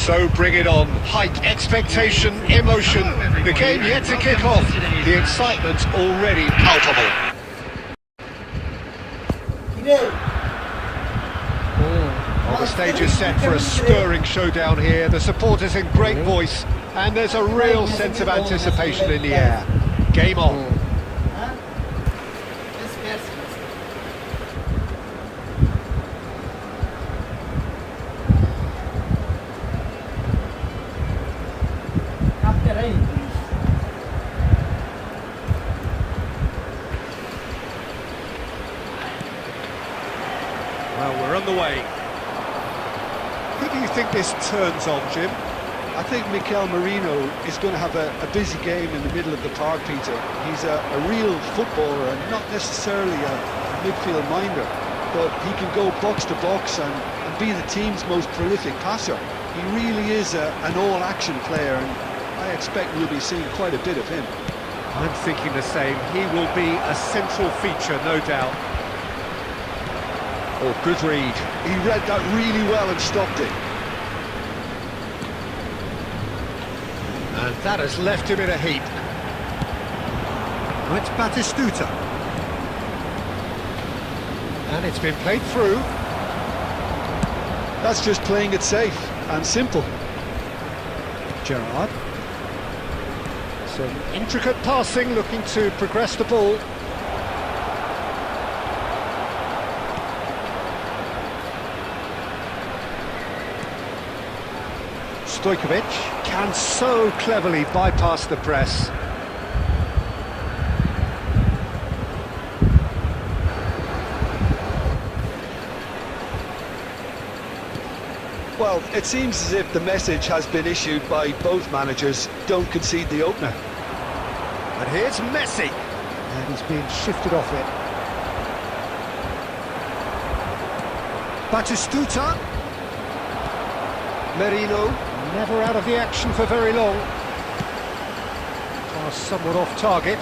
So bring it on. Height, expectation, emotion. The game yet to kick off. The excitement already palpable. Well, the stage is set for a stirring showdown here. The supporters in great voice, and there's a real sense of anticipation in the air. Game on. Well, we're on the way. Who do you think this turns on, Jim? I think Mikel Merino is going to have a busy game in the middle of the park, Peter. He's a real footballer and not necessarily a midfield minder, but he can go box to box and be the team's most prolific passer. He really is an all-action player, and I expect we'll be seeing quite a bit of him. I'm thinking the same. He will be a central feature, no doubt. Oh, good read. He read that really well and stopped it. And that has left him in a heap. It's Batistuta. And it's been played through. That's just playing it safe and simple. Gerrard. Some intricate passing, looking to progress the ball. Stojkovic can so cleverly bypass the press. Well, it seems as if the message has been issued by both managers: don't concede the opener. And here's Messi. And he's being shifted off it. Batistuta. Merino, never out of the action for very long. Pass somewhat off target.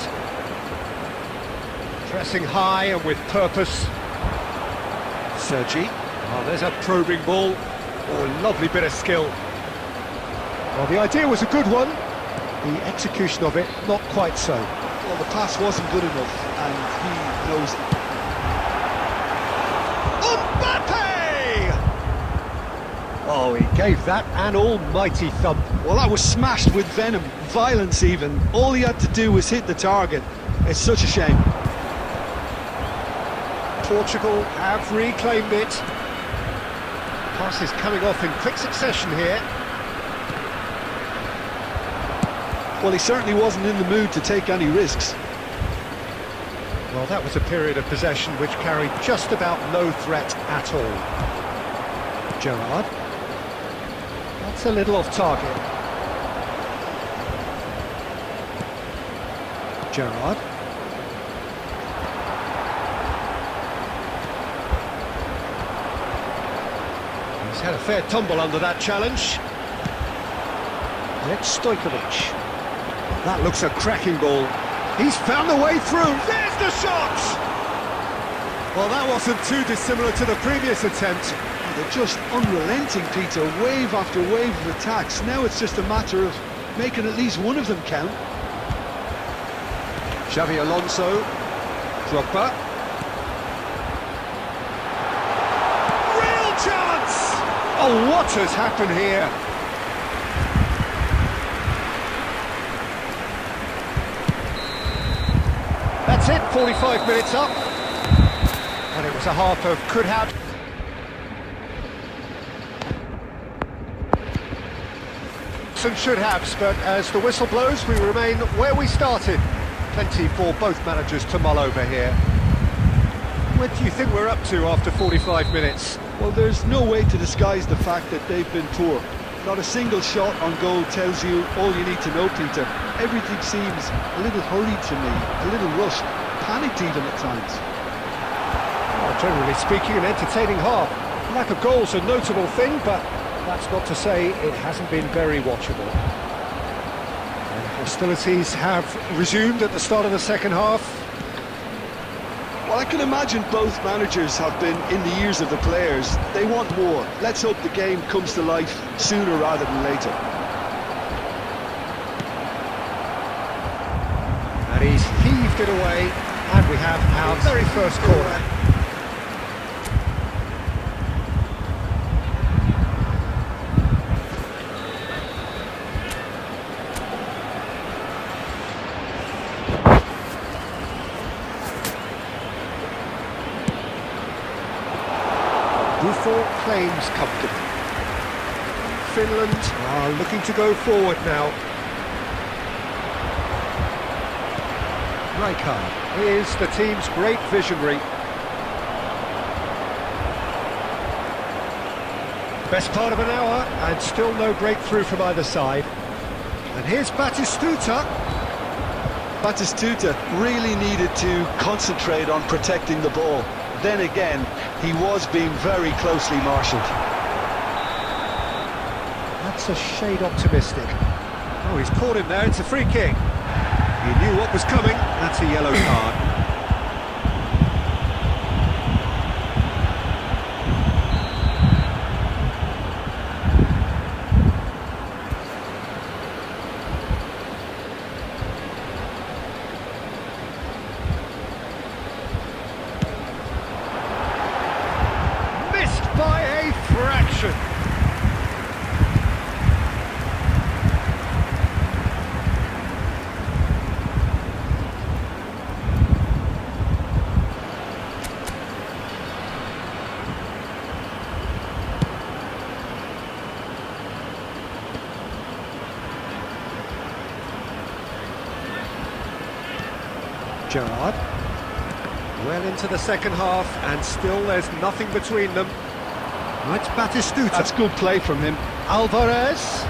Pressing high and with purpose. Sergi. Oh, there's a probing ball. Oh, lovely bit of skill. Well, the idea was a good one. The execution of it, not quite so. Well, the pass wasn't good enough, and he knows it. Oh, he gave that an almighty thump. Well, that was smashed with venom, violence even. All he had to do was hit the target. It's such a shame. Portugal have reclaimed it. Pass is coming off in quick succession here. Well, he certainly wasn't in the mood to take any risks. Well, that was a period of possession which carried just about no threat at all. Gerrard. That's a little off target. Gerrard. He's had a fair tumble under that challenge. Next, Stojkovic. That looks a cracking ball. He's found the way through. There's the shot! Well, that wasn't too dissimilar to the previous attempt. They're just unrelenting, Peter, wave after wave of attacks. Now it's just a matter of making at least one of them count. Xavi Alonso, Drogba. Real chance! Oh, what has happened here? That's it, 45 minutes up. And it was a half of could have. And should haves, but as the whistle blows, we remain where we started. Plenty for both managers to mull over here. What do you think we're up to after 45 minutes? Well, there's no way to disguise the fact that they've been poor. Not a single shot on goal tells you all you need to know, Peter. Everything seems a little hurried to me, a little rushed, panicked even at times. Well, generally speaking, an entertaining half. Lack of goals a notable thing, but that's not to say it hasn't been very watchable. And hostilities have resumed at the start of the second half. Well, I can imagine both managers have been in the ears of the players. They want more. Let's hope the game comes to life sooner rather than later. And he's heaved it away, and we have our very first corner. Buffon claims comfortably. Finland are looking to go forward now. Tryhard is the team's great visionary. Best part of an hour, and still no breakthrough from either side. And here's Batistuta. Batistuta really needed to concentrate on protecting the ball. Then again, he was being very closely marshalled. That's a shade optimistic. Oh, he's caught him there, it's a free kick. He knew what was coming, that's a yellow card. Missed by a fraction. Gerrard, well into the second half, and still there's nothing between them. Right, Batistuta. That's good play from him. Alvarez.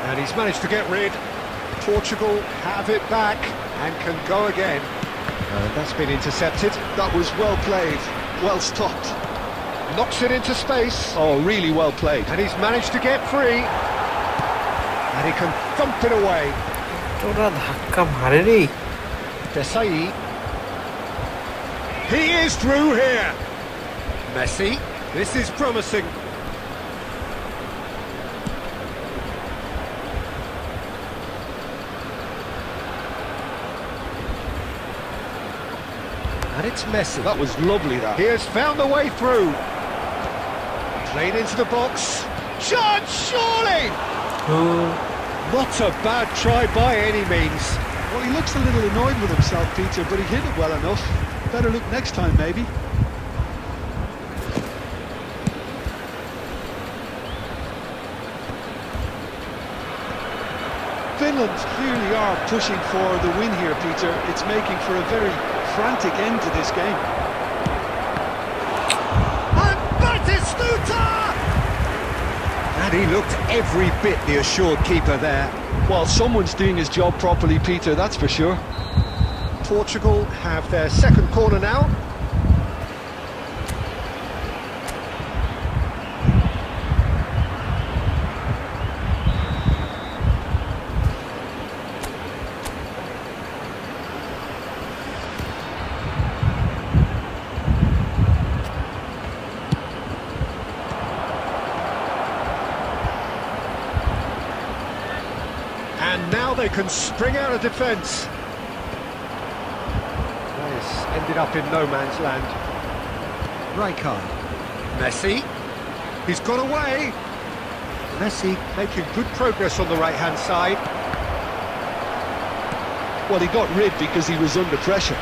And he's managed to get rid. Portugal have it back and can go again. And that's been intercepted. That was well played, well stopped. Knocks it into space. Oh, really well played. And he's managed to get free. And he can thump it away. ওরা ধাক্কা মারেনি Desai. He is through here. Messi. This is promising. And it's Messi. That was lovely, that. He has found the way through. Played into the box. Chance, surely! Not a bad try by any means. Well, he looks a little annoyed with himself, Peter, but he hit it well enough. Better look next time, maybe. Finland clearly are pushing for the win here, Peter. It's making for a very frantic end to this game. And Batistuta! And he looked every bit the assured keeper there. Well, someone's doing his job properly, Peter, that's for sure. Portugal have their second corner now. And now they can spring out of defence. This ended up in no man's land. Tryhard. Messi. He's got away. Messi making good progress on the right-hand side. Well, he got rid because he was under pressure.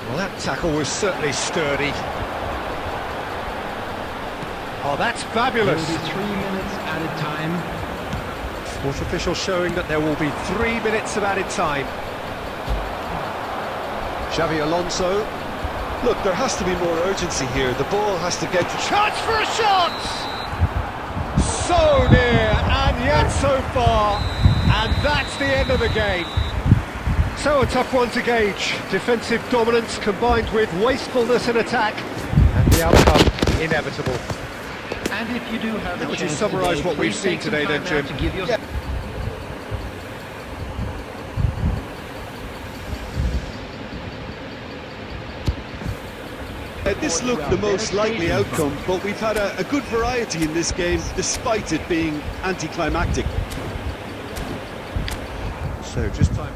Well, that tackle was certainly sturdy. Oh, that's fabulous. There will be 3 minutes added time. Sport official showing that there will be 3 minutes of added time. Xavi Alonso. Look, there has to be more urgency here. The ball has to get... Chance for a shot! So near, and yet so far. And that's the end of the game. So a tough one to gauge. Defensive dominance combined with wastefulness in attack. And the outcome inevitable. And if you do have How a would you chance summarise today, what we've please seen take some today then, time out Jim? to give your... This looked the most likely outcome, but we've had a good variety in this game, despite it being anticlimactic. So just time.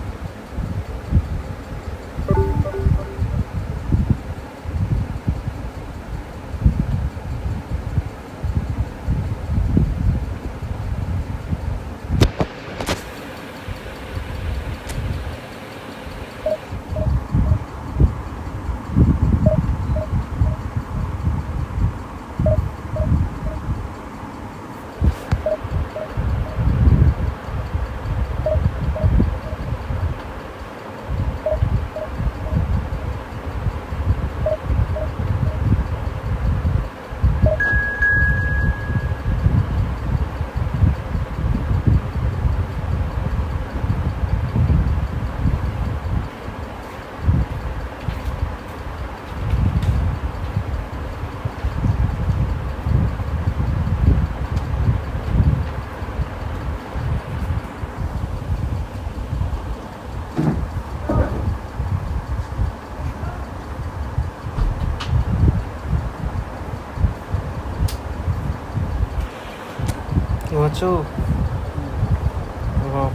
Ngaco. Wow.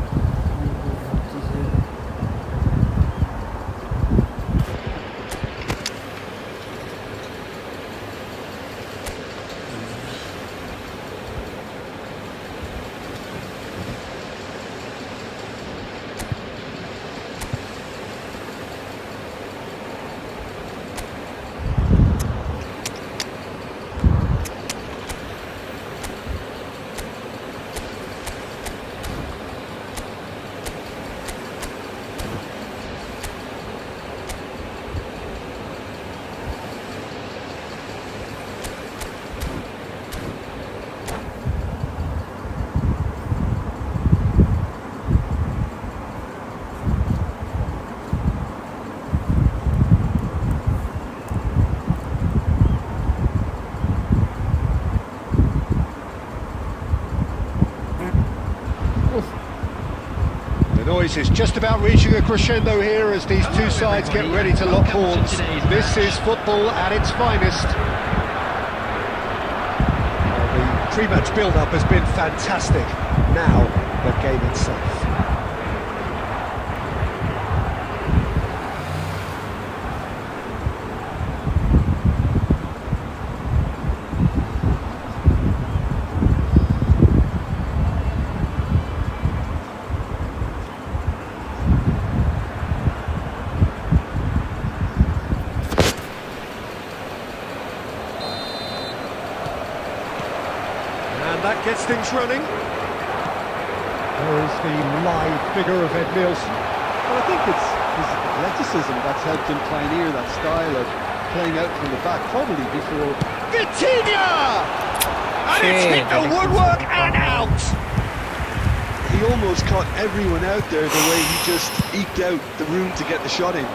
The noise is just about reaching a crescendo here as these two sides get ready to lock horns. This is football at its finest. Well, the pre-match build-up has been fantastic. Now, the game itself. That gets things running. There is the live figure of Ed Nielsen. Well, I think it's his athleticism that's helped him pioneer that style of playing out from the back, probably before... Vitinha! And it's hit the woodwork and out! He almost caught everyone out there the way he just eked out the room to get the shot in.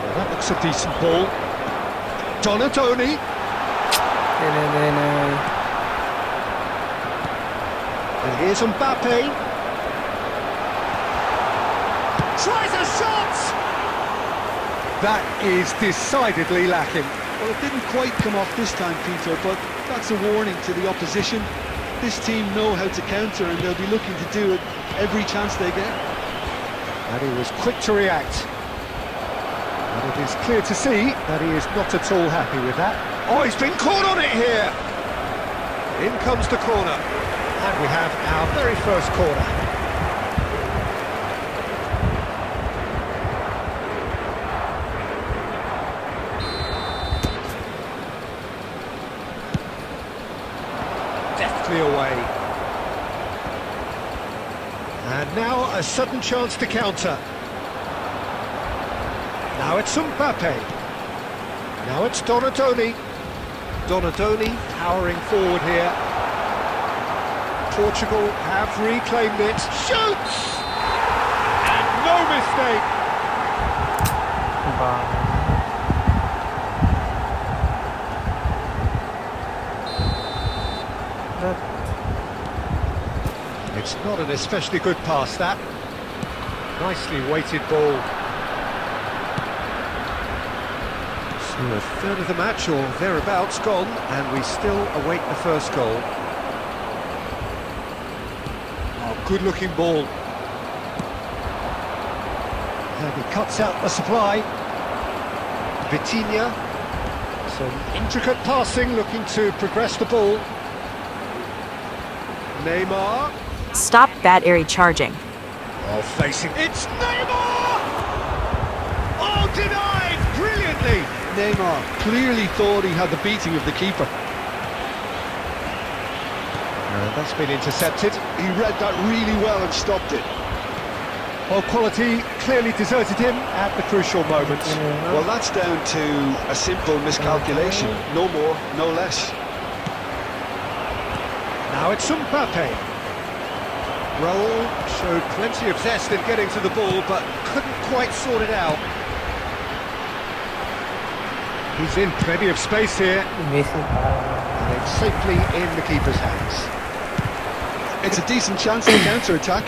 Well, that looks a decent ball. Donatoni. And here's Mbappe. Tries a shot! That is decidedly lacking. Well, it didn't quite come off this time, Peter, but that's a warning to the opposition. This team know how to counter and they'll be looking to do it every chance they get. And he was quick to react. And it is clear to see that he is not at all happy with that. Oh, he's been caught on it here! In comes the corner. And we have our very first corner. Deftly away. And now a sudden chance to counter. Now it's Mbappe. Now it's Donatoni. Donatoni powering forward here. Portugal have reclaimed it. Shoots! And no mistake. It's not an especially good pass, that. Nicely weighted ball. So a third of the match or thereabouts gone, and we still await the first goal. Oh, good looking ball. And he cuts out the supply. Vitinha. Some intricate passing, looking to progress the ball. Neymar. Stop that airy charging. Oh, facing. It's Neymar! Oh, denied! Brilliantly! Neymar clearly thought he had the beating of the keeper. That's been intercepted. He read that really well and stopped it. Well, quality clearly deserted him at the crucial moment. Well, that's down to a simple miscalculation. No more, no less. Now it's Mbappe. Raul showed plenty of zest in getting to the ball, but couldn't quite sort it out. He's in plenty of space here, and it's safely in the keeper's hands. It's a decent chance to counter-attack.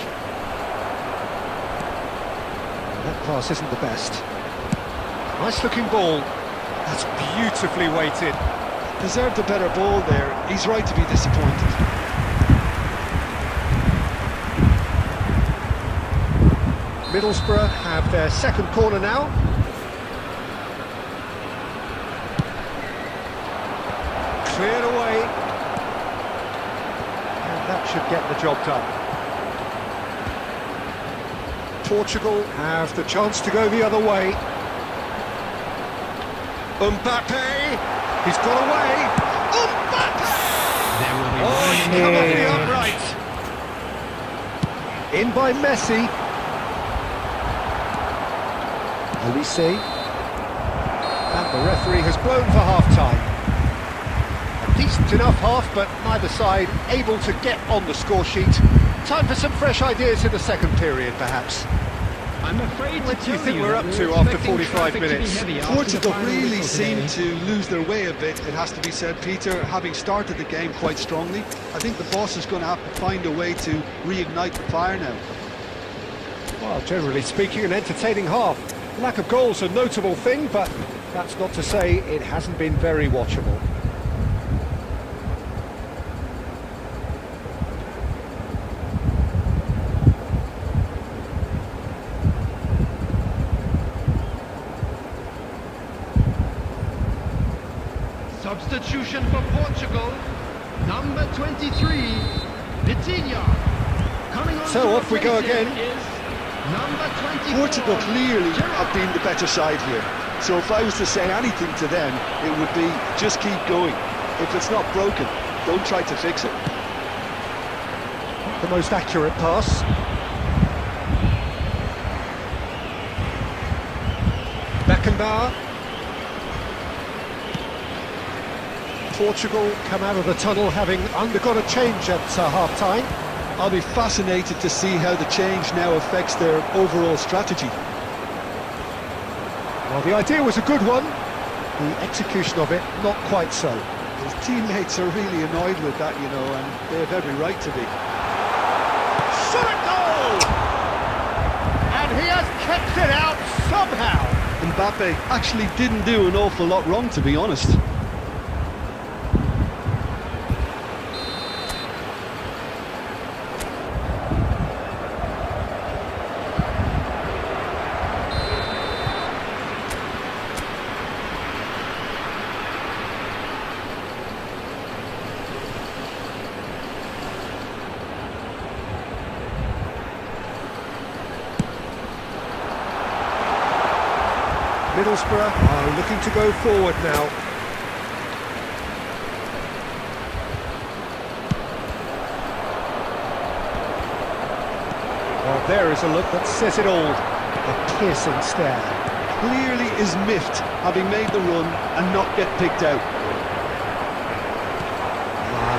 That pass isn't the best. Nice looking ball. That's beautifully weighted. Deserved a better ball there. He's right to be disappointed. Middlesbrough have their second corner now. Cleared away. And that should get the job done. Portugal have the chance to go the other way. Mbappe! He's got away! Mbappe! There will be Oh, one he's in come the off the air. upright. In by Messi. Olise. And the referee has blown for half-time. A decent enough half, but neither side able to get on the score sheet. Time for some fresh ideas in the second period, perhaps. I'm afraid to What do you tell think we're that up we're to after expecting 45 traffic to be minutes? heavy after the Portugal final really whistle seemed today. to lose their way a bit, it has to be said, Peter, having started the game quite strongly. I think the boss is going to have to find a way to reignite the fire now. Well, generally speaking, an entertaining half. Lack of goals a notable thing, but that's not to say it hasn't been very watchable. Substitution for Portugal, number 23, Vitinha. Coming on So to off we go replace him again. is number 24. Portugal clearly have Tryhard. been the better side here. So if I was to say anything to them, it would be just keep going. If it's not broken, don't try to fix it. The most accurate pass. Beckenbauer. Portugal come out of the tunnel having undergone a change at half-time. I'll be fascinated to see how the change now affects their overall strategy. Well, the idea was a good one. The execution of it, not quite so. His teammates are really annoyed with that, you know, and they have every right to be. Shot at goal! And he has kept it out somehow. Mbappe actually didn't do an awful lot wrong, to be honest. Middlesbrough are looking to go forward now. Well, there is a look that says it all. A piercing stare. Clearly is miffed, having made the run and not get picked out.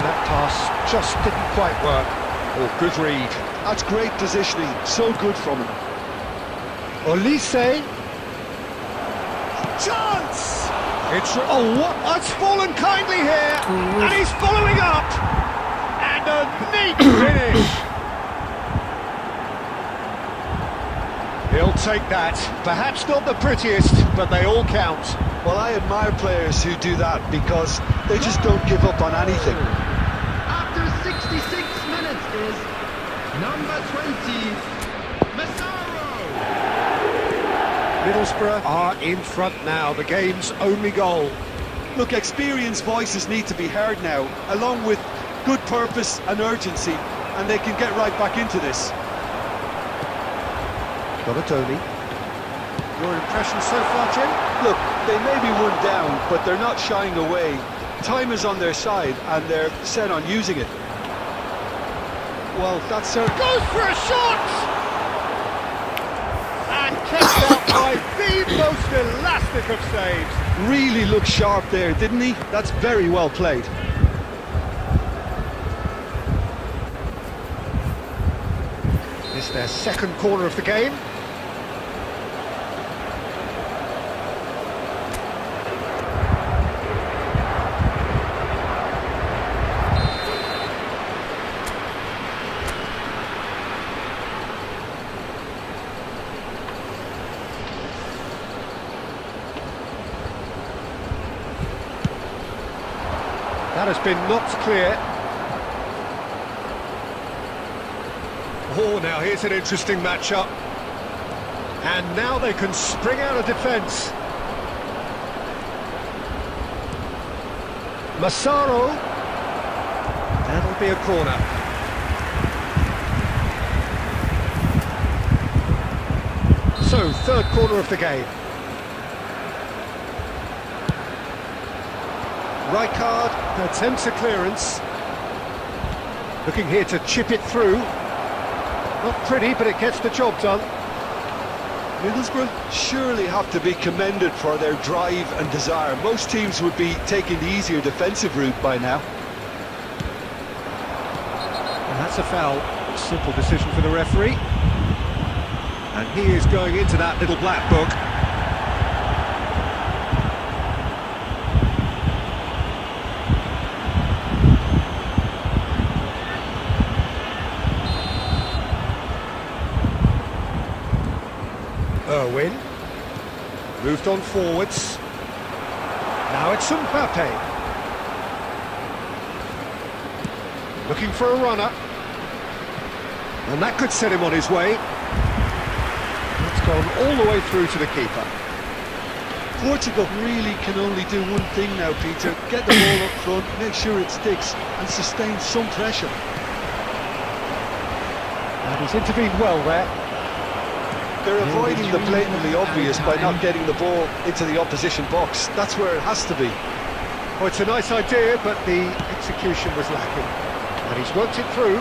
That pass just didn't quite work. Oh, good read. That's great positioning, so good from him. Olise. Chance! It's... Oh, what? That's fallen kindly here! And he's following up! And a neat finish! take that. Perhaps not the prettiest, but they all count. Well, I admire players who do that because they just don't give up on anything. After 66 minutes is number 20, Massaro. Middlesbrough are in front now, the game's only goal. Look, experienced voices need to be heard now, along with good purpose and urgency, and they can get right back into this. Donatoni. Your impression so far, Jim? Look, they may be one down, but they're not shying away. Time is on their side, and they're set on using it. Well, that's Goes for a shot! And kept out by the most elastic of saves. really looked sharp there, didn't he? That's very well played. It's their second corner of the game. That has been knocked clear. Oh, now here's an interesting matchup. And now they can spring out of defence. Massaro. That'll be a corner. So, third corner of the game. Tryhard attempts a clearance. Looking here to chip it through. Not pretty, but it gets the job done. Middlesbrough surely have to be commended for their drive and desire. Most teams would be taking the easier defensive route by now. And that's a foul. Simple decision for the referee. And he is going into that little black book. Irwin, moved on forwards, now it's Mbappe, looking for a runner, and that could set him on his way. It's gone all the way through to the keeper. Portugal really can only do one thing now, Peter. Get the ball up front, make sure it sticks, and sustain some pressure. And he's intervened well there. They're avoiding the blatantly obvious by not getting the ball into the opposition box. That's where it has to be. Oh, it's a nice idea, but the execution was lacking. And he's worked it through.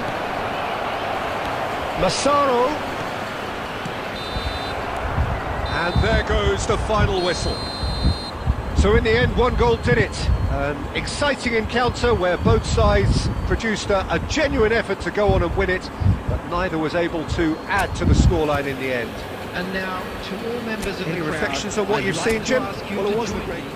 Massaro. And there goes the final whistle. So in the end, one goal did it. An exciting encounter where both sides produced a genuine effort to go on and win it, but neither was able to add to the scoreline in the end. And now, to all members of Any the crowd, reflections on what I'd you've like seen, to Jim? ask you Well, it to wasn't join great. me.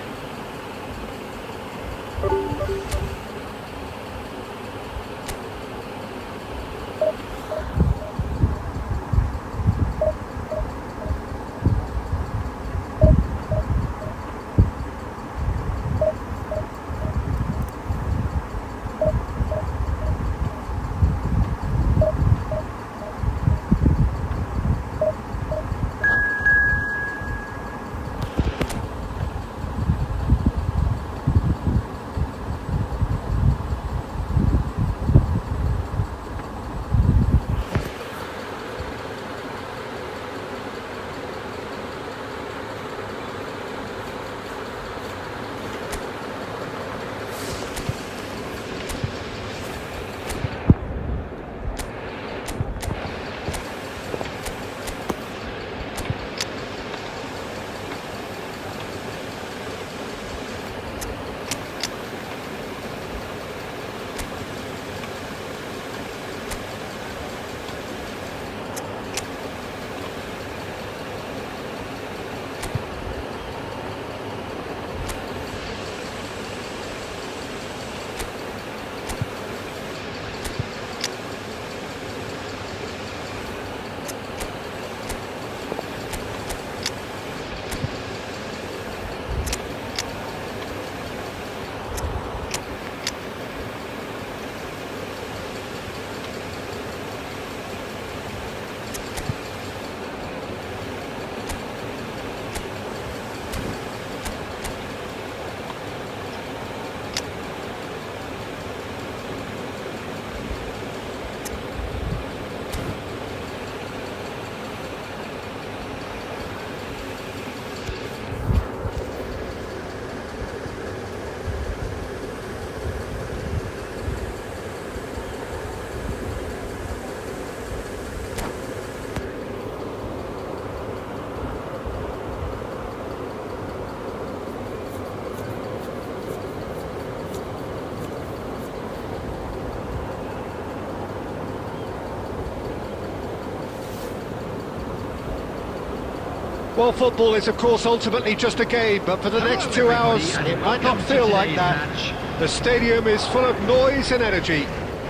Well, football is, of course, ultimately just a game, but for the next 2 hours, it might not feel like that. The stadium is full of noise and energy.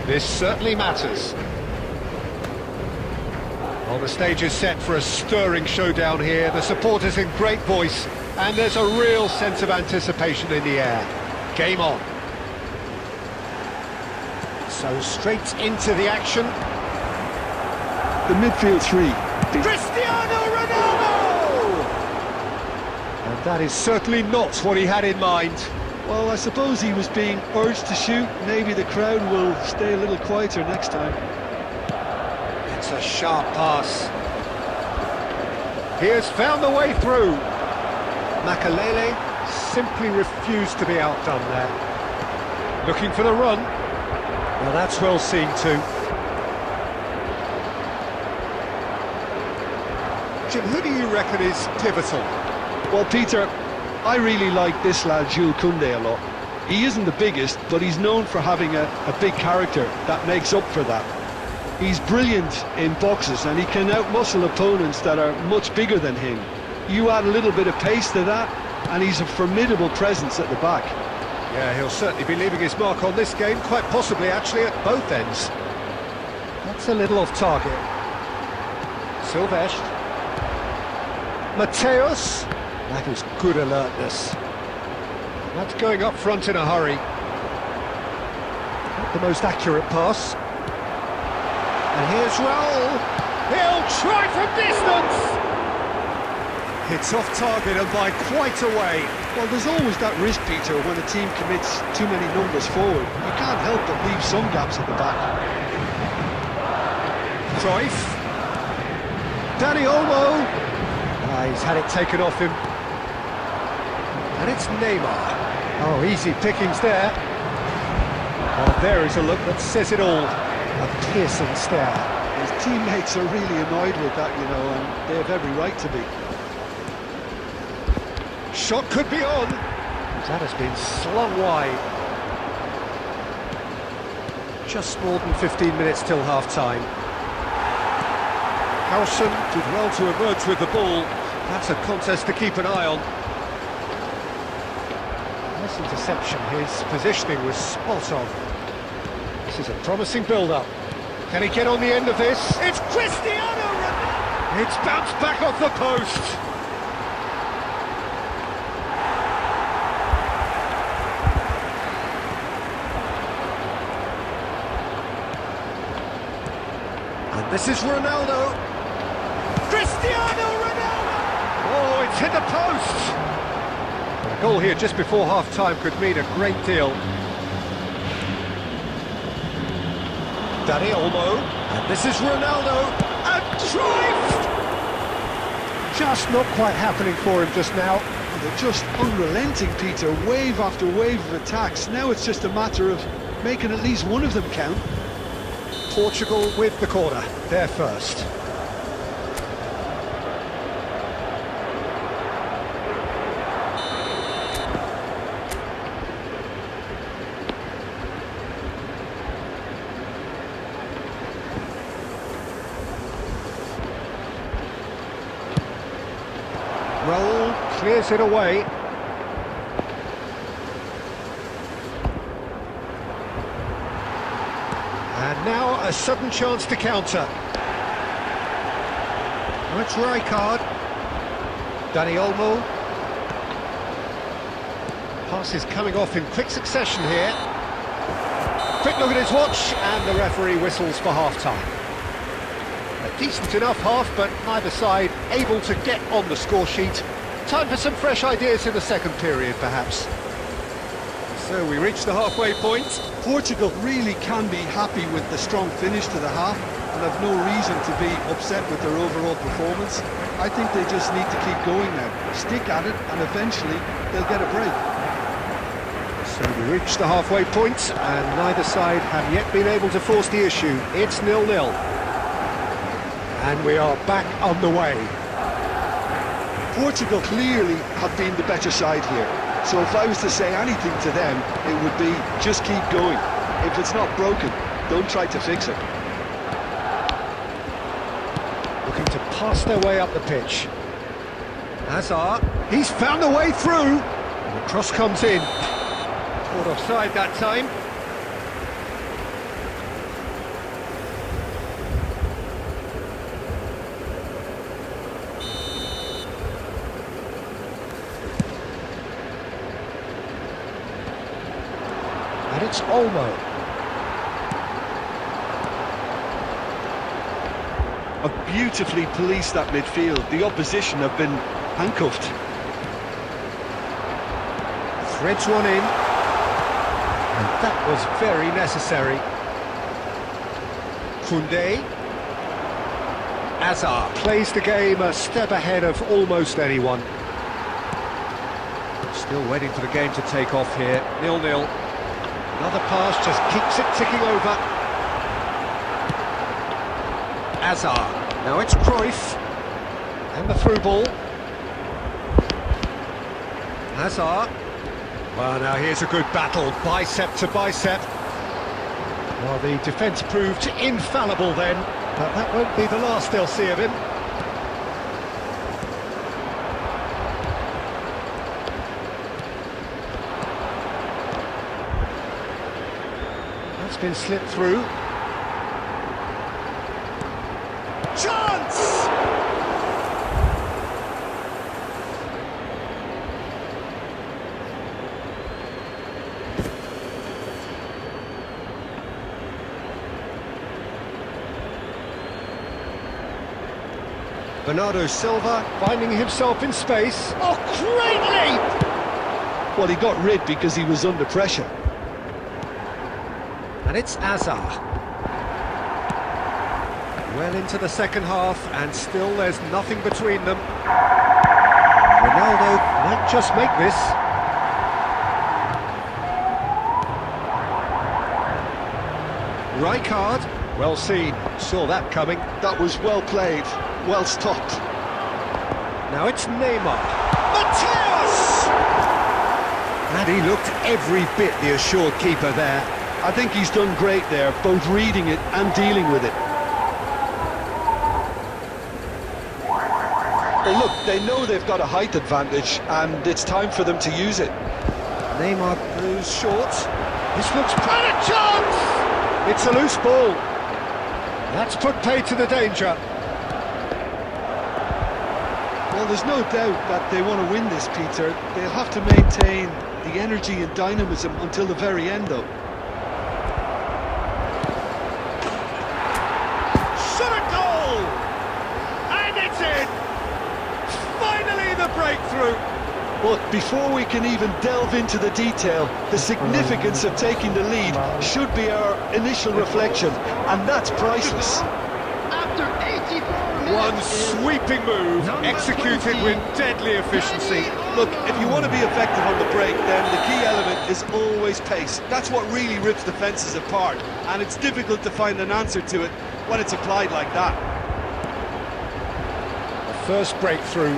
This certainly matters. Well, the stage is set for a stirring showdown here. The supporters in great voice, and there's a real sense of anticipation in the air. Game on. So straight into the action. The midfield three. Cristiano Ronaldo! And that is certainly not what he had in mind. Well, I suppose he was being urged to shoot. Maybe the crowd will stay a little quieter next time. It's a sharp pass. He has found the way through. Makalele simply refused to be outdone there. Looking for the run. Well, that's well seen too. Jim, who do you reckon is pivotal? Well, Peter, I really like this lad, Jules Koundé, a lot. He isn't the biggest, but he's known for having a big character that makes up for that. He's brilliant in boxes, and he can outmuscle opponents that are much bigger than him. You add a little bit of pace to that, and he's a formidable presence at the back. Yeah, he'll certainly be leaving his mark on this game, quite possibly actually at both ends. That's a little off target. Silvestre. Mateus. That is good alertness. That's going up front in a hurry. Not the most accurate pass. And here's Raul. He'll try from distance. It's off target and by quite a way. Well, there's always that risk, Peter, when a team commits too many numbers forward. You can't help but leave some gaps at the back. Cruyff. Dani Olmo. He's had it taken off him. And it's Neymar. Oh, easy pickings there. Oh, there is a look that says it all. A piercing stare. His teammates are really annoyed with that, you know, and they have every right to be. Shot could be on. That has been slung wide. Just more than 15 minutes till half-time. Howson did well to emerge with the ball. That's a contest to keep an eye on. Nice interception. His positioning was spot on. This is a promising build-up. Can he get on the end of this? It's Cristiano Ronaldo! It's bounced back off the post. And this is Ronaldo. Cristiano Ronaldo! Oh, it's hit the post! A goal here just before half-time could mean a great deal. Dani Olmo, and this is Ronaldo, and Tryhard! Just not quite happening for him just now. They're just unrelenting, Peter, wave after wave of attacks. Now it's just a matter of making at least one of them count. Portugal with the corner, they're first. Raul clears it away. And now a sudden chance to counter. That's Tryhard. Dani Olmo. Pass is coming off in quick succession here. Quick look at his watch, and the referee whistles for half-time. A decent enough half, but neither side able to get on the score sheet. Time for some fresh ideas in the second period, perhaps. So we reach the halfway point. Portugal really can be happy with the strong finish to the half and have no reason to be upset with their overall performance. I think they just need to keep going now. Stick at it, and eventually they'll get a break. So we reach the halfway point, and neither side have yet been able to force the issue. It's 0-0. And we are back on the way. Portugal clearly have been the better side here. So if I was to say anything to them, it would be just keep going. If it's not broken, don't try to fix it. Looking to pass their way up the pitch. Hazard, he's found a way through. And the cross comes in. Caught offside that time. And it's Olmo. Have beautifully policed that midfield. The opposition have been handcuffed. Threads one in. And that was very necessary. Koundé. Hazard plays the game a step ahead of almost anyone. Still waiting for the game to take off here. 0-0. Another pass just keeps it ticking over. Hazard. Now it's Cruyff. And the through ball. Hazard. Well, now here's a good battle, bicep to bicep. Well, the defence proved infallible then, but that won't be the last they'll see of him. That's been slipped through. Chance! Bernardo Silva finding himself in space. Oh, great leap! Well, he got rid because he was under pressure. And it's Hazard. Well into the second half, and still there's nothing between them. Ronaldo might just make this. Tryhard, well seen, saw that coming. That was well played, well stopped. Now it's Neymar. Mateus! And he looked every bit the assured keeper there. I think he's done great there, both reading it and dealing with it. Well, look, they know they've got a height advantage, and it's time for them to use it. Neymar goes short. This looks quite a chance! It's a loose ball. That's put paid to the danger. Well, there's no doubt that they want to win this, Peter. They'll have to maintain the energy and dynamism until the very end, though. Shot a goal! And it's in! Finally the breakthrough! But before we can even delve into the detail, the significance of taking the lead should be our initial reflection, and that's priceless. After 84 minutes One is sweeping move, number executed 20. with deadly efficiency. Look, if you want to be effective on the break, then the key element is always pace. That's what really rips defences apart, and it's difficult to find an answer to it when it's applied like that. The first breakthrough.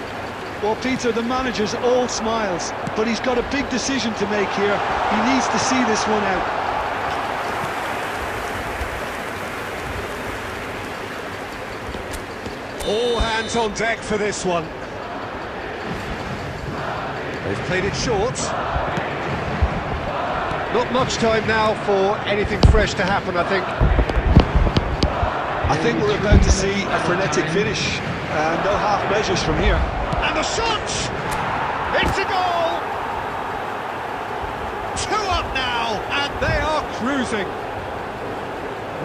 Well, Peter, the manager's all smiles, but he's got a big decision to make here. He needs to see this one out. All hands on deck for this one. They've played it short. Not much time now for anything fresh to happen, I think. I think we're about to see a frenetic finish, and no half measures from here. And the shot! It's a goal! 2 up now, and they are cruising.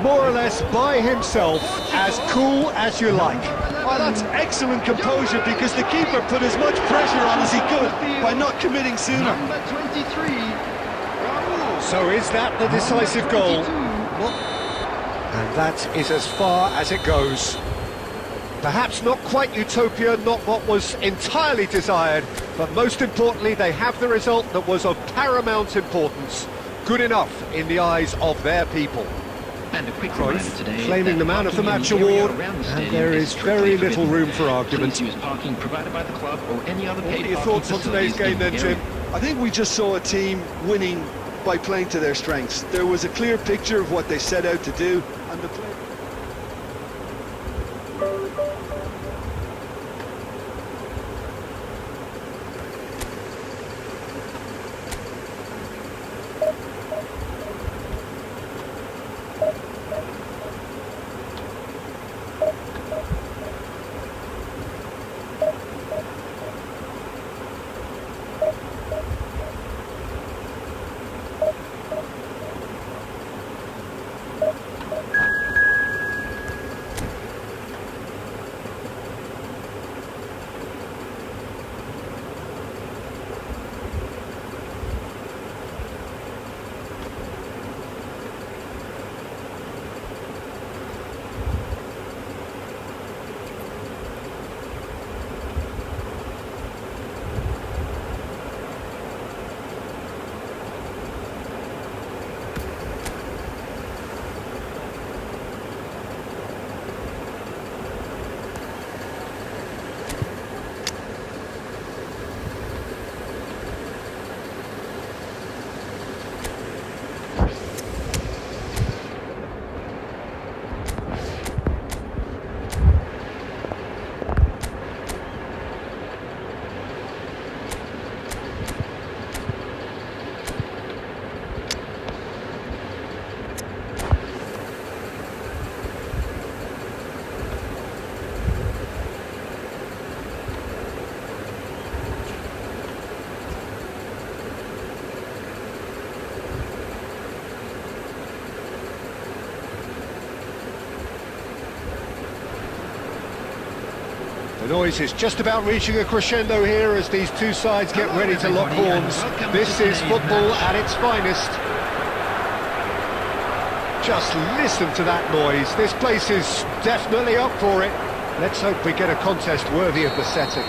More or less by himself, as cool as you like. Well, that's excellent composure, because the keeper put as much pressure on as he could by not committing sooner. Number 23. So is that the decisive goal? And that is as far as it goes. Perhaps not quite utopia, not what was entirely desired, but most importantly, they have the result that was of paramount importance. Good enough in the eyes of their people. And a quick Cruyff reminder today claiming that the man of the parking match in the area award, around the and stadium there is is strictly very little forbidden. room for argument. Please use parking provided by the club or any other What are paid your parking thoughts on today's facilities game in the then, area. Jim? I think we just saw a team winning by playing to their strengths. There was a clear picture of what they set out to do, and the play. The noise is just about reaching a crescendo here as these two sides get Hello, ready to lock everybody, and horns. welcome This to is today's football match. at its finest. Just listen to that noise. This place is definitely up for it. Let's hope we get a contest worthy of the setting.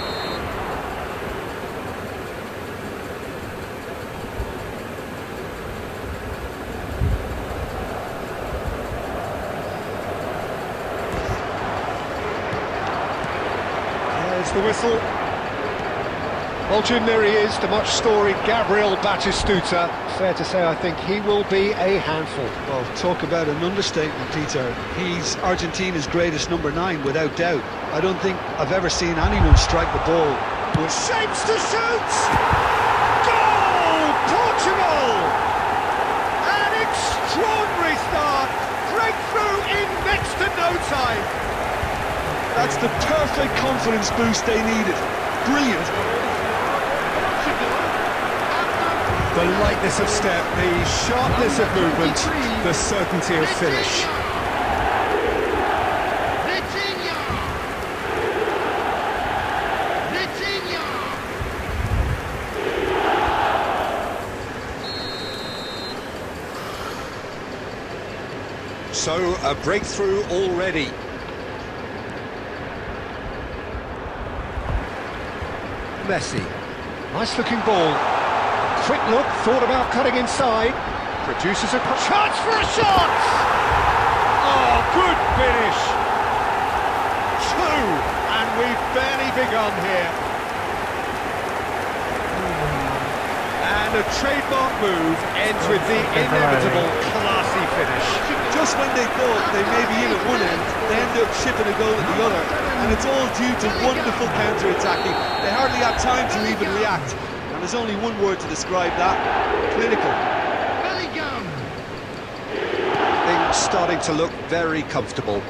There's the whistle. Well, Jim, there he is, the much-storied Gabriel Batistuta. Fair to say, I think he will be a handful. Well, talk about an understatement, Peter. He's Argentina's greatest number 9, without doubt. I don't think I've ever seen anyone strike the ball with... Shapes to shoot! Goal! Portugal! An extraordinary start! Breakthrough in next to no time! That's the perfect confidence boost they needed. Brilliant. The lightness of step, the sharpness of movement, the certainty of finish. Vitinha! Vitinha! So, a breakthrough already. Messi. Nice looking ball. Quick look, thought about cutting inside. Produces a chance for a shot! Oh, good finish! 2, and we've barely begun here. And a trademark move ends with the inevitable classy finish. Just when they thought they may be in at one end, they end up shipping a goal at the other. And it's all due to wonderful counter-attacking. They hardly have time to even react. And there's only one word to describe that: clinical. Bellingham! Things starting to look very comfortable.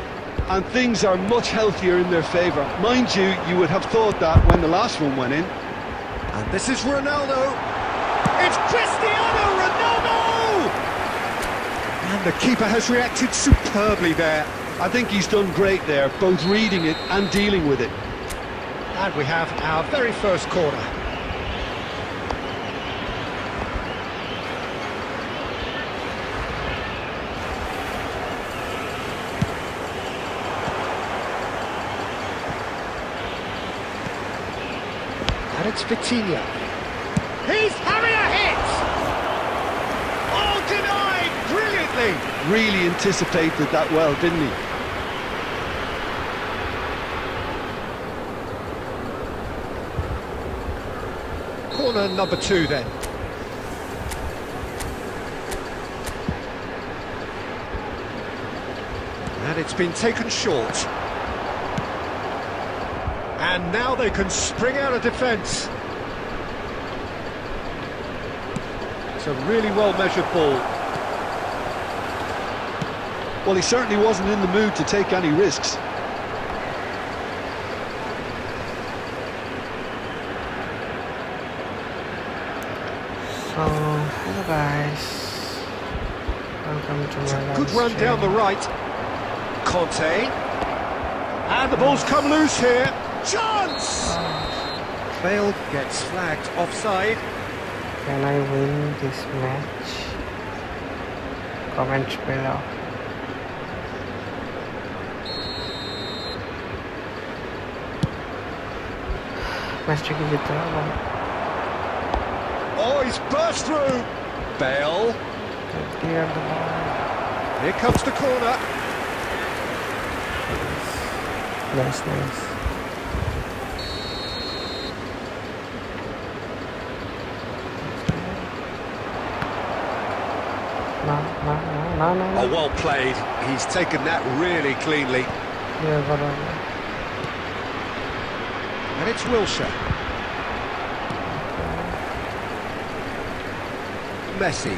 And things are much healthier in their favour. Mind you, you would have thought that when the last one went in. And this is Ronaldo. It's Cristiano Ronaldo! And the keeper has reacted superbly there. I think he's done great there, both reading it and dealing with it. And we have our very first corner. And it's Vitinha. He's having a hit! Oh, denied brilliantly! Really anticipated that well, didn't he? Corner number 2 then. And it's been taken short. And now they can spring out of defence. It's a really well-measured ball. Well, he certainly wasn't in the mood to take any risks. So, hello guys, welcome to my Good live run stream. down the right. Conte. And the ball's come loose here. Chance! Bale gets flagged offside. Can I win this match? Comment below. Matchnya gitu bang. Oh, he's burst through. Bale. Clear the ball. Here comes the corner. Nice, nice. No. Oh, well played. He's taken that really cleanly. Yeah, whatever. And it's Wilshere. Messi.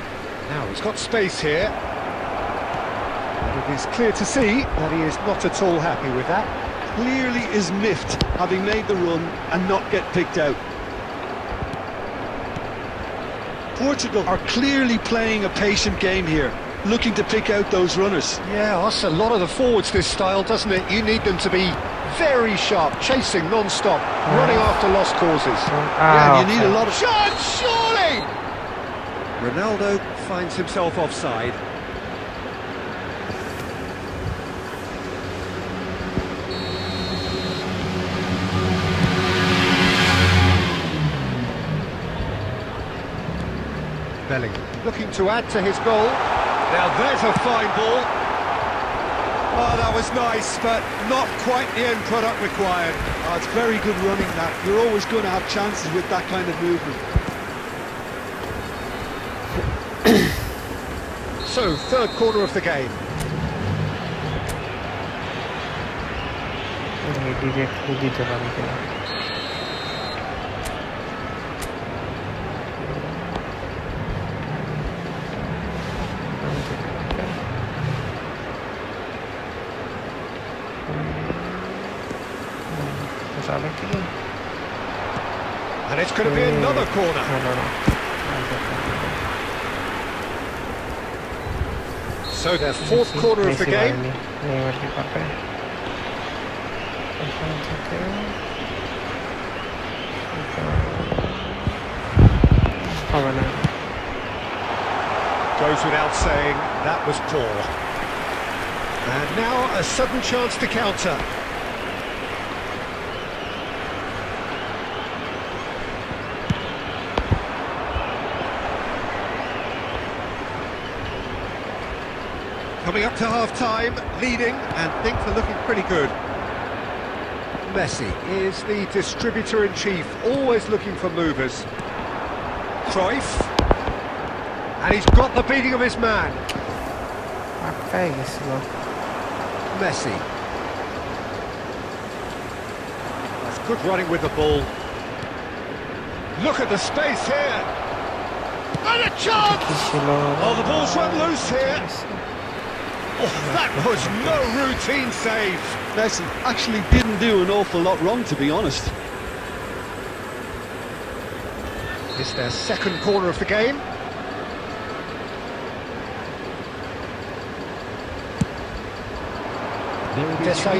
Now he's got space here. And it is clear to see that he is not at all happy with that. Clearly is miffed, having made the run and not get picked out. Portugal are clearly playing a patient game here, looking to pick out those runners. Yeah, that's a lot of the forwards, this style, doesn't it? You need them to be Very sharp, chasing non-stop, running after lost causes. Yeah, you need a lot of... Chance, surely! Ronaldo finds himself offside. Bellingham looking to add to his goal. Now there's a fine ball. Oh, that was nice, but not quite the end product required. Oh, it's very good running, that. You're always going to have chances with that kind of movement. So, third quarter of the game. Directly দিতে পারি কিনা যাবে কি And it's going to be another corner. So their fourth quarter of the game. Goes without saying, that was poor. And now a sudden chance to counter. Coming up to half-time, leading, and things are looking pretty good. Messi is the distributor-in-chief, always looking for movers. Cruyff, and he's got the beating of his man. Messi. That's good running with the ball. Look at the space here. And a chance! Oh, the ball's run loose here. Oh, that was no routine save. Messi actually didn't do an awful lot wrong, to be honest. It's their second corner of the game. Desai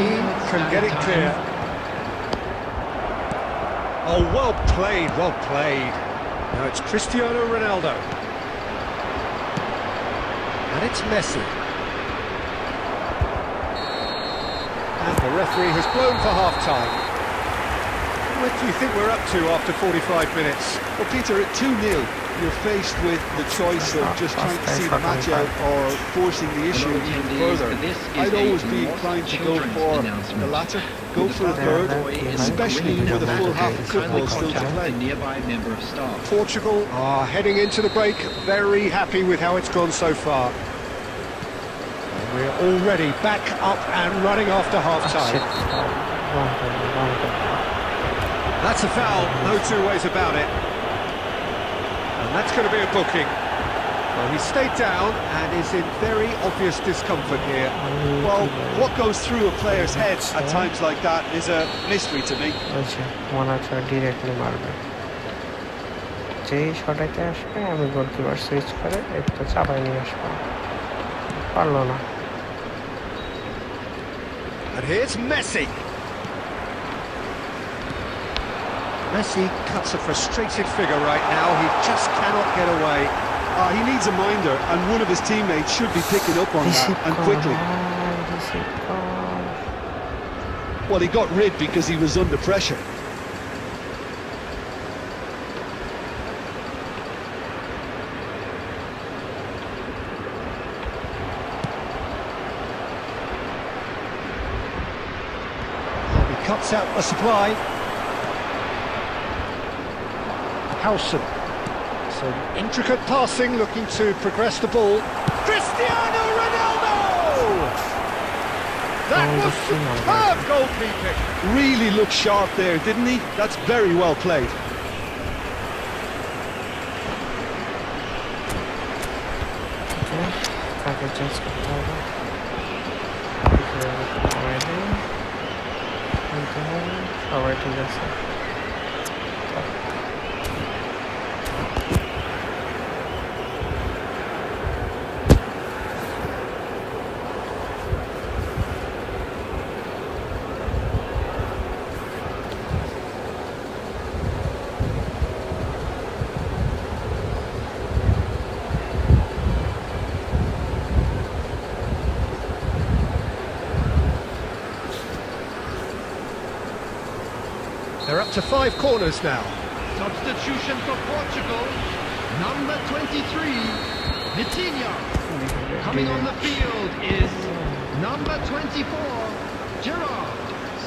can get it clear. Oh, well played, well played. Now it's Cristiano Ronaldo. And it's Messi. And the referee has blown for half-time. What do you think we're up to after 45 minutes? Well, Peter, at 2-0, you're faced with the choice of just trying to see the match out or forcing the issue even further. I'd always be inclined to go for the latter, go for a third, especially with a full half of football still to play. Portugal are heading into the break, very happy with how it's gone so far. And we're already back up and running after half-time. That's a foul, no two ways about it. And that's going to be a booking. Well, he stayed down and is in very obvious discomfort here. Well, what goes through a player's head at times like that is a mystery to me. মনে হচ্ছে directly মারবে যেই শটাইতে আসবে আমি goalkeeper switch করে একটু চাপাই নিয়ে আসবো পারলো না And here's Messi. Messi cuts a frustrated figure right now. He just cannot get away. He needs a minder, and one of his teammates should be picking up on that, and quickly. Well, he got rid because he was under pressure. He cuts out the supply. Howson. Some intricate passing, looking to progress the ball. Cristiano Ronaldo! That was superb goalkeeping. Really looked sharp there, didn't he? That's very well played. They're up to 5 corners now. Substitution for Portugal. Number 23, Vitinha. Coming on the field is number 24, Gerard.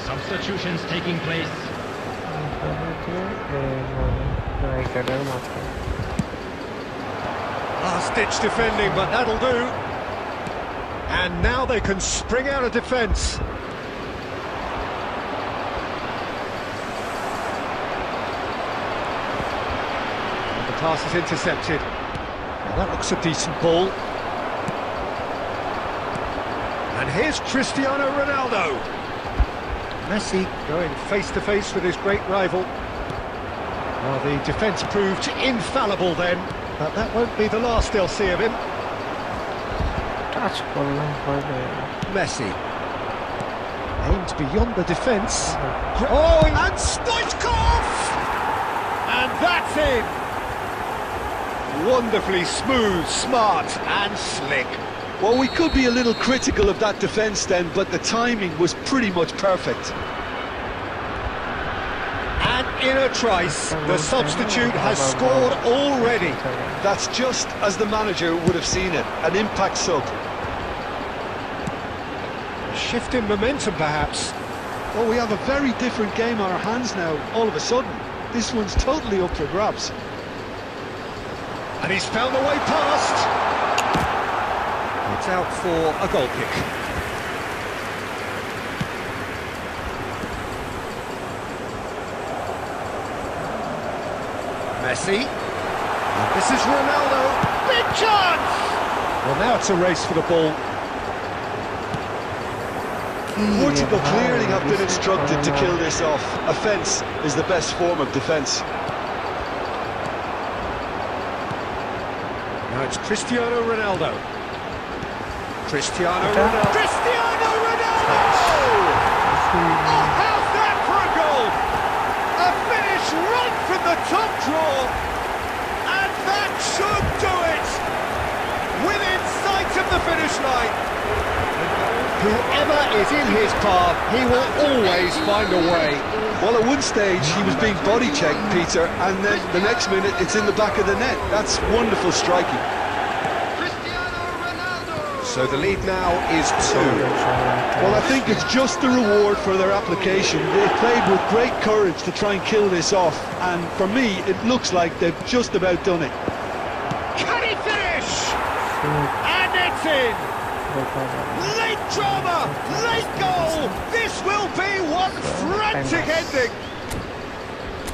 Substitutions taking place. Last-ditch defending, but that'll do. And now they can spring out of defence. The pass is intercepted. Now that looks a decent ball. And here's Cristiano Ronaldo. Messi going face-to-face with his great rival. Well, the defence proved infallible then, but that won't be the last they'll see of him. Messi. Aimed beyond the defence. Oh, and Stoichkov! And that's in! Wonderfully smooth, smart and slick. Well, we could be a little critical of that defence then, but the timing was pretty much perfect. And in a trice, the substitute has scored already. That's just as the manager would have seen it, an impact sub. A shift in momentum, perhaps. Well, we have a very different game on our hands now, all of a sudden. This one's totally up for grabs. And he's found the way past. It's out for a goal kick. Messi. And this is Ronaldo. Big chance! Well, now it's a race for the ball. Portugal clearly have been instructed to kill this off. Offence is the best form of defence. Now it's Cristiano Ronaldo. Cristiano Ronaldo! Cristiano Ronaldo! Oh, how's that for a goal? A finish right from the top draw! And that should do it! Within sight of the finish line! Whoever is in his path, he will always find a way. Well, at one stage he was being body checked, Peter, and then the next minute it's in the back of the net. That's wonderful striking. So the lead now is 2. Well, I think it's just the reward for their application. They played with great courage to try and kill this off, and for me, it looks like they've just about done it. Can he finish? And it's in! Late drama! Late goal! This will be one frantic ending!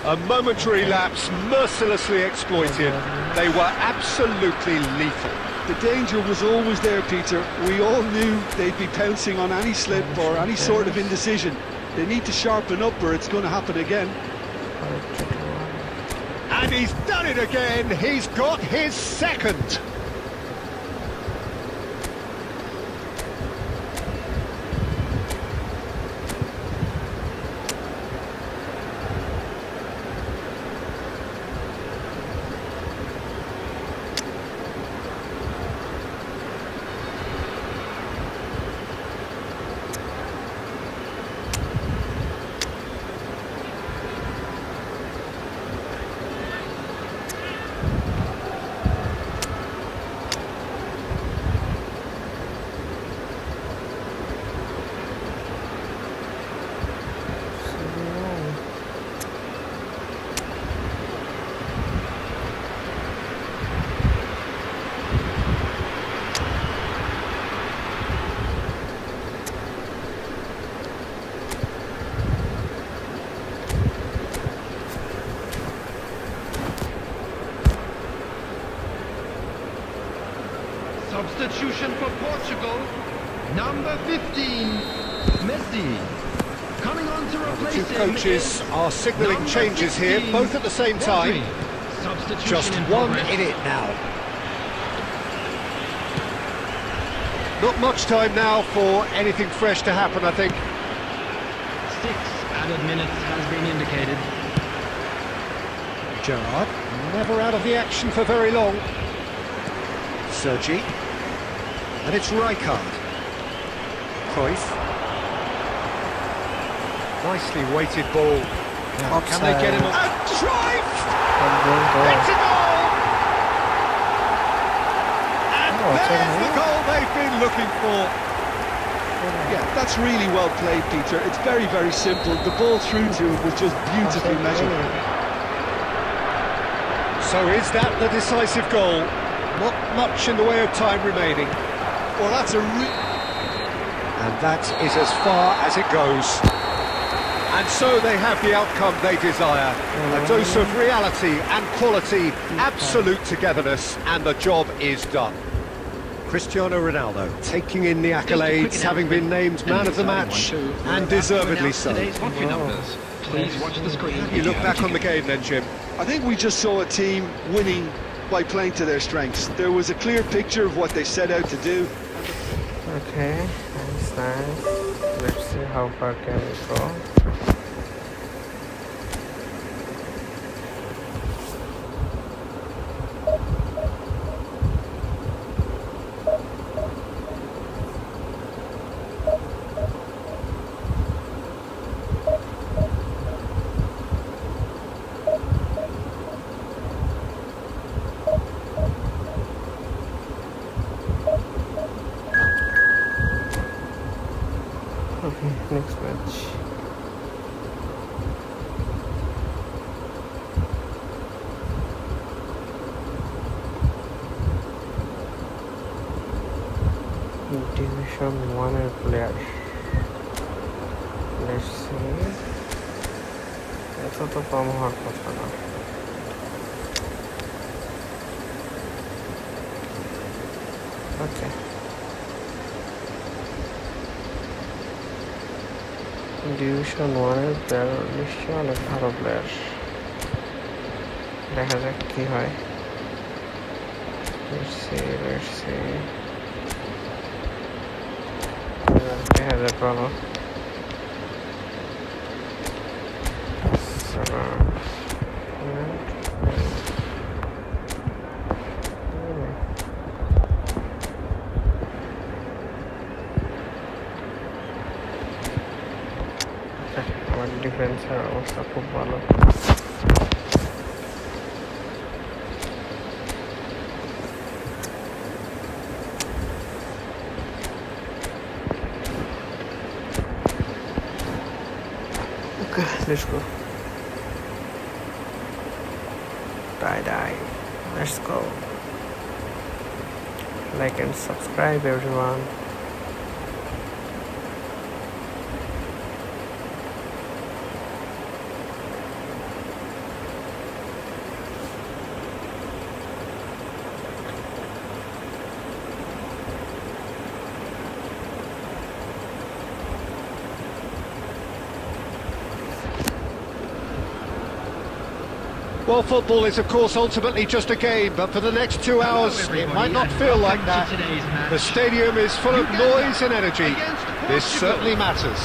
A momentary lapse mercilessly exploited. They were absolutely lethal. The danger was always there, Peter. We all knew they'd be pouncing on any slip or any sort of indecision. They need to sharpen up or it's going to happen again. And he's done it again. He's got his second. Substitution for Portugal, number 15, Messi. Coming on to replace The two coaches are signalling changes here, both at the same time. Just 1 minute now. Not much time now for anything fresh to happen, I think. 6 added minutes has been indicated. Gerrard, never out of the action for very long. Sergi. And it's Tryhard. Cruyff. Nicely weighted ball. Now, can they get him on? And drive! It's a goal! And there's the goal they've been looking for. Yeah, that's really well played, Peter. It's very, very simple. The ball through to him was just beautifully measured. So is that the decisive goal? Not much in the way of time remaining. Well, that's a And that is as far as it goes. And so they have the outcome they desire. A dose of reality and quality, absolute togetherness, and the job is done. Cristiano Ronaldo taking in the accolades, having been named man of the match, and deservedly so. Please watch the screen. You look back on the game then, Jim. I think we just saw a team winning by playing to their strengths. There was a clear picture of what they set out to do. Okay, that's nice. Let's see how far can we go. Okay, next match. Division 1 player. Let's see. এত তো কম হওয়ার কথা না। Okay. Division 1 player নিশ্চয়ই অনেক ভালো player. দেখা যাক কি হয়। Let's see. দেখা যাক ভালো। আমার ডিফেন্সের অবস্থা খুব ভালো। Okay, let's go. Die. Let's go. Like and subscribe, everyone. Well, football is, of course, ultimately just a game, but for the next 2 hours, it might not feel like that. The stadium is full of noise and energy. This certainly matters.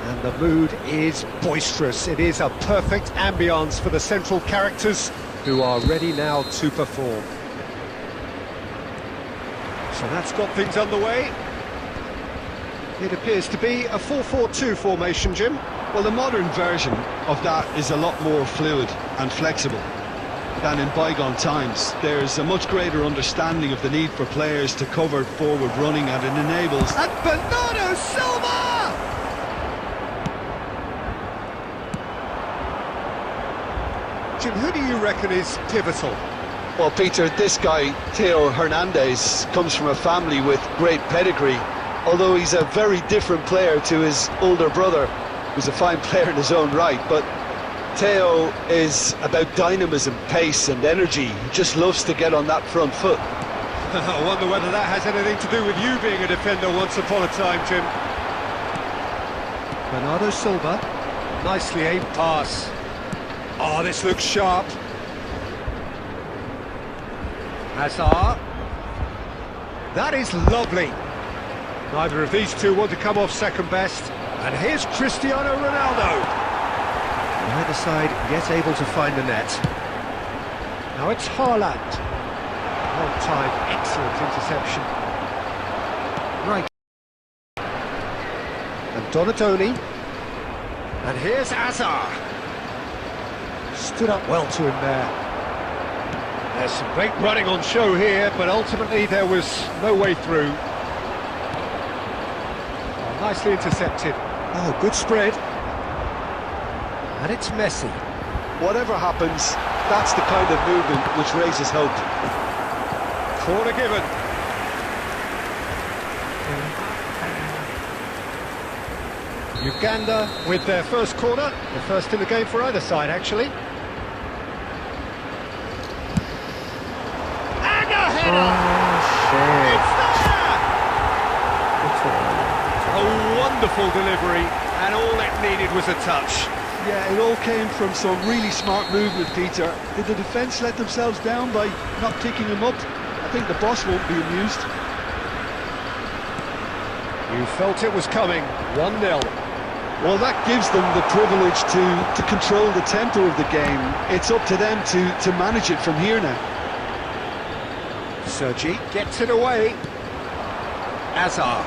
And the mood is boisterous. It is a perfect ambience for the central characters who are ready now to perform. So that's got things underway. It appears to be a 4-4-2 formation, Jim. Well, the modern version of that is a lot more fluid and flexible than in bygone times. There's a much greater understanding of the need for players to cover forward running, and it enables... And Bernardo Silva! Jim, who do you reckon is pivotal? Well, Peter, this guy, Theo Hernandez, comes from a family with great pedigree, although he's a very different player to his older brother, who's a fine player in his own right. But Theo is about dynamism, pace and energy. He just loves to get on that front foot. I wonder whether that has anything to do with you being a defender once upon a time, Jim. Bernardo Silva, nicely aimed pass. Oh, this looks sharp. Hazard. That is lovely. Neither of these two want to come off second best. And here's Cristiano Ronaldo. Neither side yet able to find the net. Now it's Haaland. Well timed, excellent interception. Right. And Donatoni. And here's Azar. Stood up well to him there. There's some great running on show here, but ultimately there was no way through. Oh, nicely intercepted. Oh, good spread. And it's Messi. Whatever happens, that's the kind of movement which raises hope. Corner given. Uganda with their first corner, the first in the game for either side actually. And a header! It's there! A wonderful delivery, and all it needed was a touch. Yeah, it all came from some really smart movement, Peter. Did the defence let themselves down by not picking him up? I think the boss won't be amused. You felt it was coming, 1-0. Well, that gives them the privilege to control the tempo of the game. It's up to them to manage it from here now. Sergi gets it away. Azar.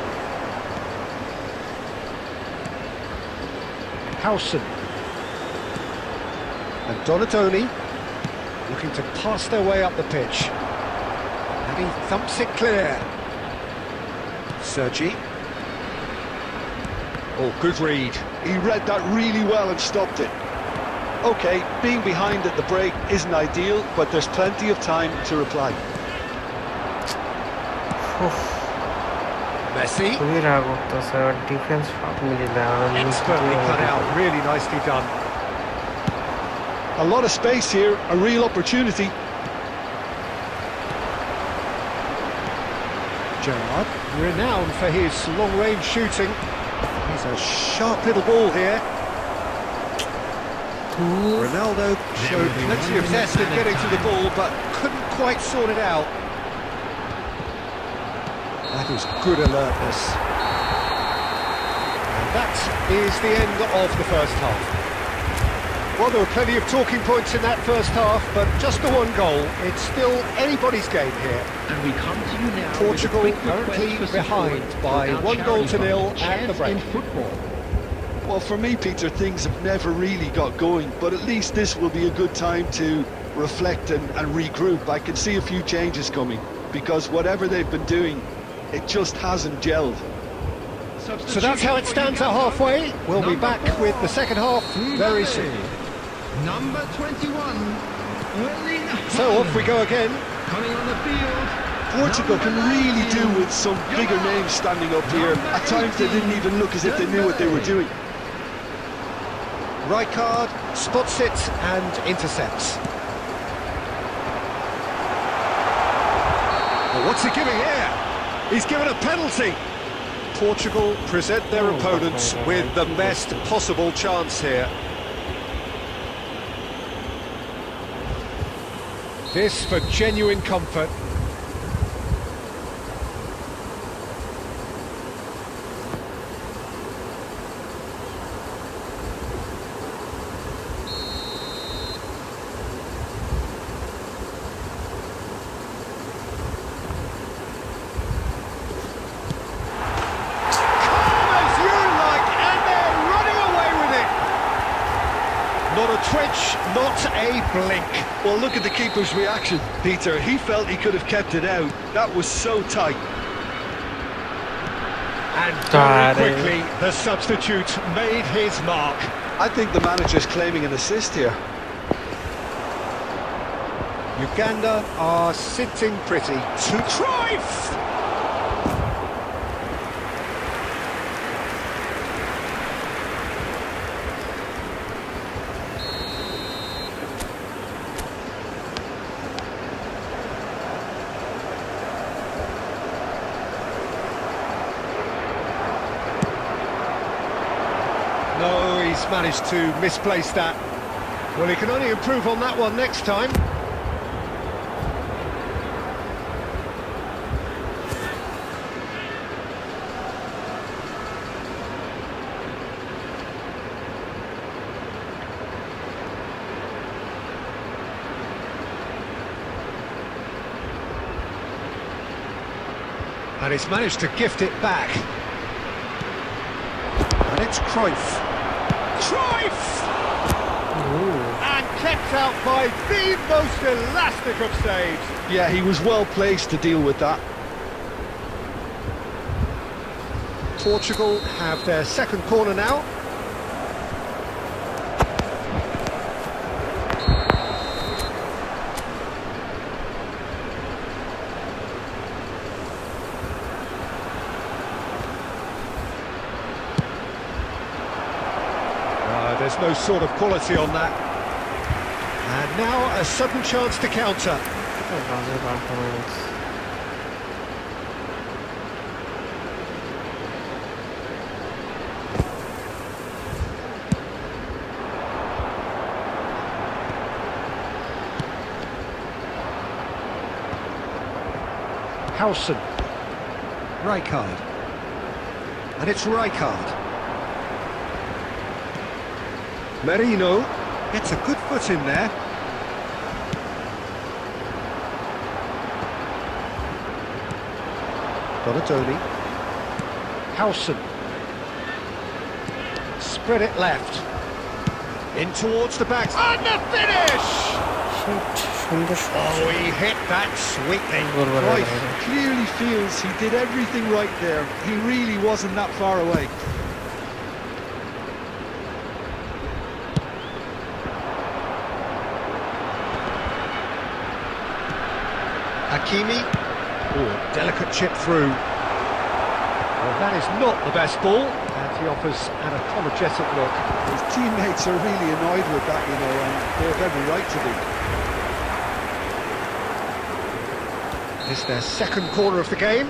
Howson. And Donatoni looking to pass their way up the pitch. And he thumps it clear. Sergi. Oh, good read. He read that really well and stopped it. OK, being behind at the break isn't ideal, but there's plenty of time to reply. Messi. Defense Expertly cut out, really nicely done. A lot of space here, a real opportunity. Tryhard, renowned for his long-range shooting. He's a sharp little ball here. Ronaldo showed plenty of zest in getting to the ball, but couldn't quite sort it out. That is good alertness. And that is the end of the first half. Well, there were plenty of talking points in that first half, but just the one goal. It's still anybody's game here. And we come to you now. Portugal with a quick currently request for behind support by for our 1-0 at the break. in football. Well, for me, Peter, things have never really got going, but at least this will be a good time to reflect and regroup. I can see a few changes coming, because whatever they've been doing, it just hasn't gelled. So that's how it stands at halfway. We'll be back with the second half very soon. Number 21. So off we go again. Coming on the field. Portugal can really do with some bigger names standing up here. At times they didn't even look as if they knew what they were doing. Tryhard spots it and intercepts. Well, what's he giving here? He's given a penalty. Portugal present their opponents with the best possible chance here. This for genuine comfort. Not a twitch, not a blink. Well, look at the keeper's reaction, Peter. He felt he could have kept it out. That was so tight. And very quickly, the substitute made his mark. I think the manager's claiming an assist here. Uganda are sitting pretty. To Tryhard! No, he's managed to misplace that. Well, he can only improve on that one next time. And he's managed to gift it back. And it's Cruyff. Cruyff! Ooh. And kept out by the most elastic of saves. Yeah, he was well placed to deal with that. Portugal have their second corner now. There's no sort of quality on that. And now a sudden chance to counter. বাজে performance. Howson. Rijkaard. And it's Rijkaard. Merino gets a good foot in there. Donatoni. Howson. Spread it left. In towards the back. And the finish! সুন্দর Oh, he hit that sweetly. Cruyff clearly feels he did everything right there. He really wasn't that far away. Hakimi. Oh, delicate chip through. Well, that is not the best ball, and he offers an apologetic look. His teammates are really annoyed with that, you know, and they have every right to be. This is their second corner of the game.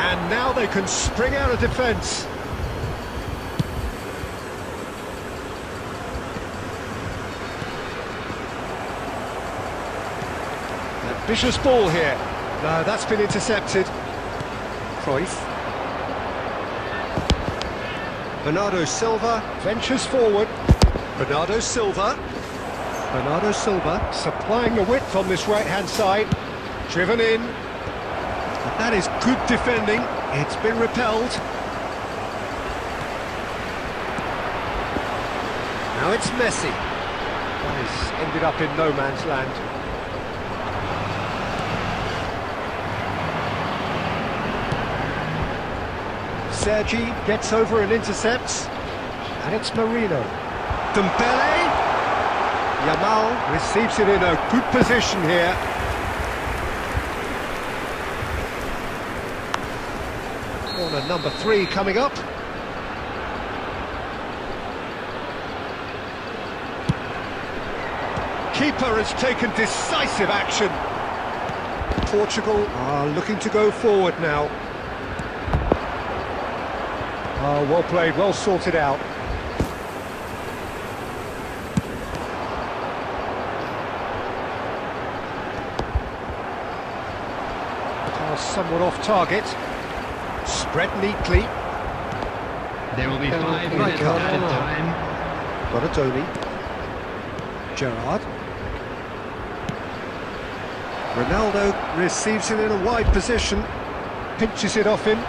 And now they can spring out of defence. Ambitious ball here. No, that's been intercepted. Cruyff. Bernardo Silva ventures forward. Bernardo Silva. Bernardo Silva supplying the width on this right-hand side. Driven in. That is good defending. It's been repelled. Now it's Messi. That has ended up in no man's land. Sergi gets over and intercepts, and it's Marino. Dembele. Yamal receives it in a good position here. Corner number 3 coming up. Keeper has taken decisive action. Portugal are looking to go forward now. Oh, well played, well sorted out. Pass somewhat off target. Spread neatly. There will be 5 minutes Rijkaard. added time. Donatoni. Gerrard. Ronaldo receives it in a wide position. Pinches it off him.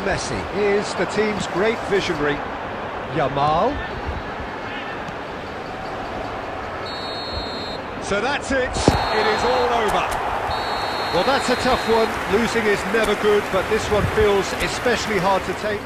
Messi is the team's great visionary. Yamal. So that's it. It is all over. Well, that's a tough one. Losing is never good, but this one feels especially hard to take.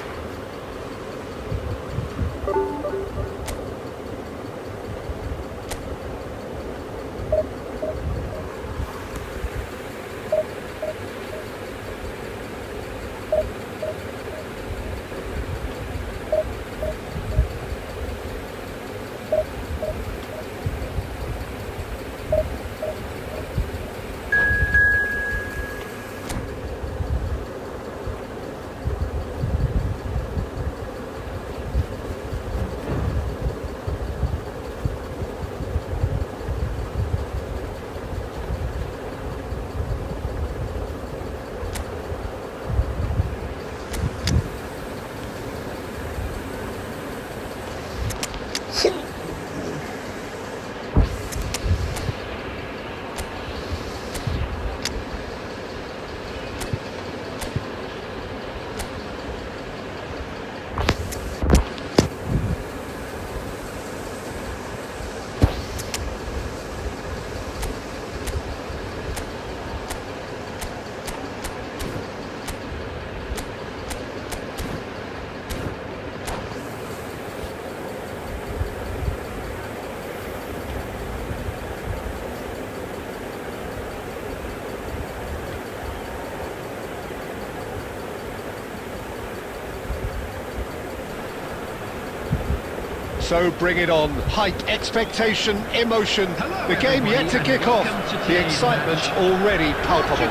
So bring it on. Height, expectation, emotion. The game yet to kick off. The excitement already palpable.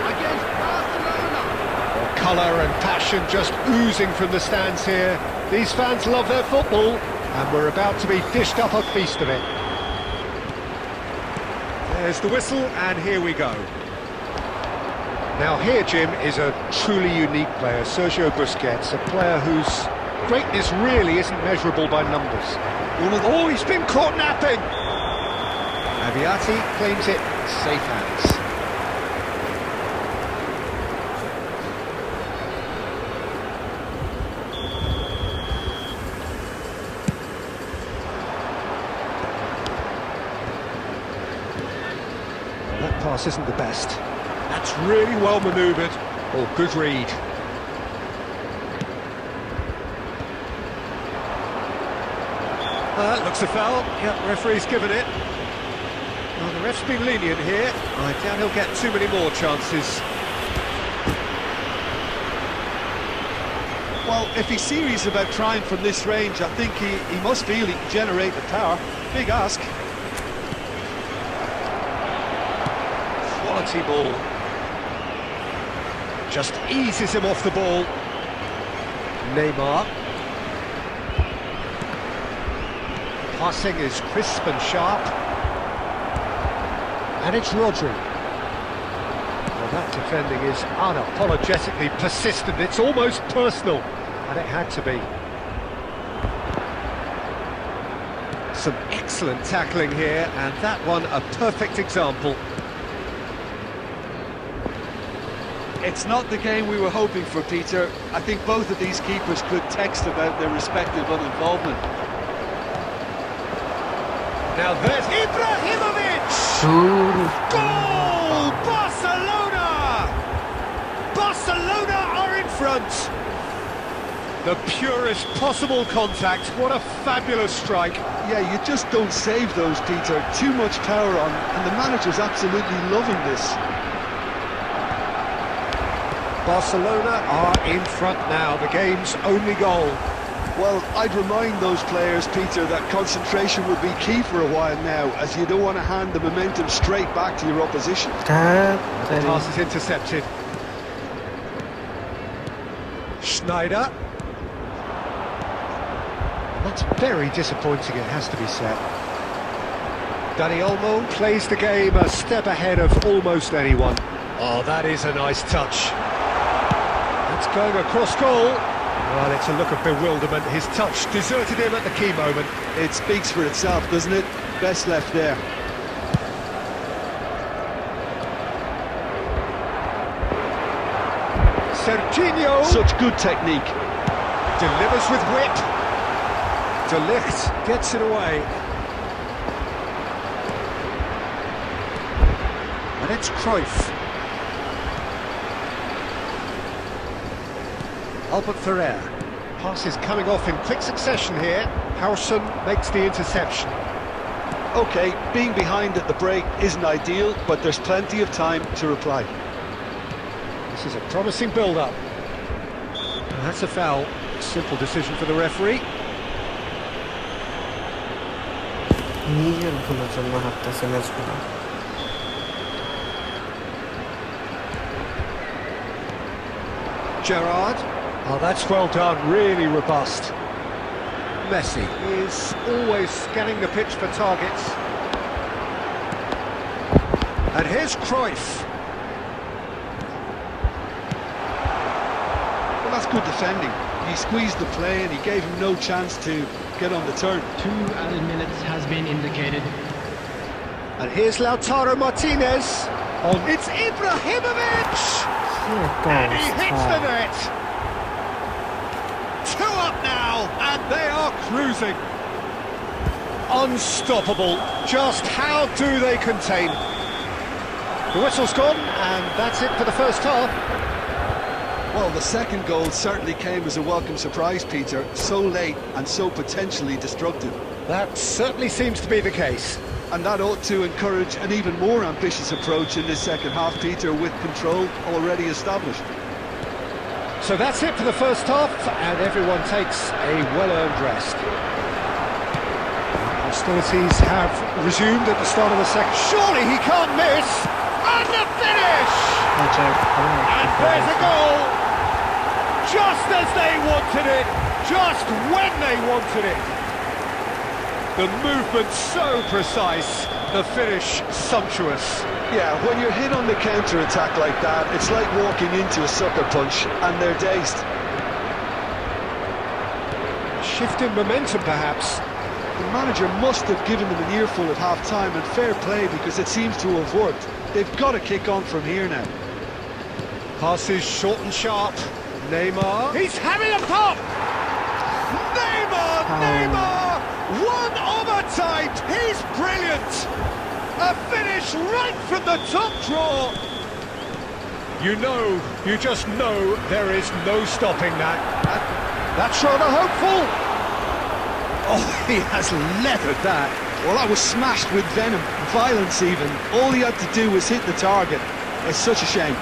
Against Barcelona. Colour and passion just oozing from the stands here. These fans love their football, and we're about to be dished up a feast of it. There's the whistle, and here we go. Now here, Jim, is a truly unique player, Sergio Busquets, a player whose greatness really isn't measurable by numbers. Oh, he's been caught napping! Aviati claims it, safe hands. Well, that pass isn't the best. That's really well manoeuvred. Oh, good read. That looks a foul. Yep, referee's given it. Well, the ref's been lenient here. I doubt he'll get too many more chances. Well, if he's serious about trying from this range, I think he must feel he can generate the power. Big ask. Quality ball. Just eases him off the ball. Neymar. Passing is crisp and sharp. And it's Rodri. Well, that defending is unapologetically persistent. It's almost personal. And it had to be. Some excellent tackling here, and that one a perfect example. It's not the game we were hoping for, Peter. I think both of these keepers could text about their respective uninvolvement. Now there's Ibrahimovic! Goal! Barcelona! Barcelona are in front! The purest possible contact. What a fabulous strike. Yeah, you just don't save those, Peter. Too much power on, and the manager's absolutely loving this. Barcelona are in front now, the game's only goal. Well, I'd remind those players, Peter, that concentration will be key for a while now, as you don't want to hand the momentum straight back to your opposition. The pass is intercepted. Schneider. That's very disappointing, it has to be said. Dani Olmo plays the game a step ahead of almost anyone. Oh, that is a nice touch. That's going across goal. Well, it's a look of bewilderment. His touch deserted him at the key moment. It speaks for itself, doesn't it? Best left there. Serginho. Such good technique. Delivers with whip. De Ligt gets it away. And it's Cruyff. Albert Ferrer. Pass is coming off in quick succession here. Harrison makes the interception. OK, being behind at the break isn't ideal, but there's plenty of time to reply. This is a promising build-up. That's a foul. Simple decision for the referee. নিজের ভুলের জন্য হারতেছে ম্যাচগুলো। Gerrard. Oh, that's well done, really robust. Messi is always scanning the pitch for targets. And here's Cruyff. Well, that's good defending. He squeezed the play and he gave him no chance to get on the turn. 2 added minutes has been indicated. And here's Lautaro Martinez. It's Ibrahimovic! And he hits the net! 2 up now, and they are cruising. Unstoppable. Just how do they contain? The whistle's gone, and that's it for the first half. Well, the second goal certainly came as a welcome surprise, Peter. So late and so potentially destructive. That certainly seems to be the case. And that ought to encourage an even more ambitious approach in this second half, Peter, with control already established. So that's it for the first half, and everyone takes a well-earned rest. Hostilities have resumed at the start of the second. Surely he can't miss! And the finish! And there's a goal! Just as they wanted it, just when they wanted it. The movement so precise, the finish sumptuous. Yeah, when you're hit on the counter-attack like that, it's like walking into a sucker punch and they're dazed. Shift in momentum, perhaps. The manager must have given them an earful at half-time, and fair play because it seems to have worked. They've got to kick on from here now. Passes short and sharp. Neymar. He's having a pop! Neymar! One of a type! He's brilliant! A finish right from the top drawer! You just know there is no stopping that. That's rather hopeful! Oh, he has leathered that. Well, that was smashed with venom, violence even. All he had to do was hit the target. It's such a shame.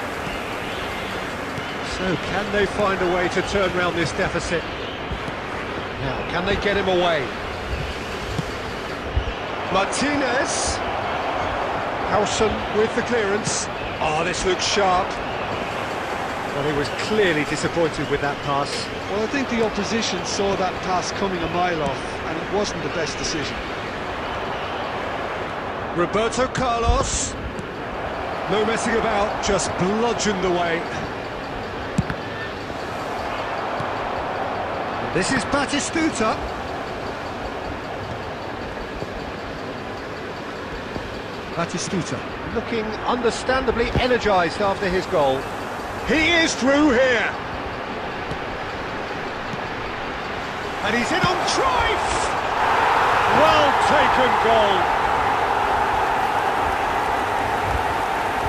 So, can they find a way to turn around this deficit? Now, can they get him away? Martinez. Howson with the clearance. Oh, this looks sharp. Well, he was clearly disappointed with that pass. Well, I think the opposition saw that pass coming a mile off, and it wasn't the best decision. Roberto Carlos. No messing about, just bludgeoned away. This is Batistuta. Batistuta looking understandably energised after his goal. He is through here. And he's in on Tryhard. Well taken goal.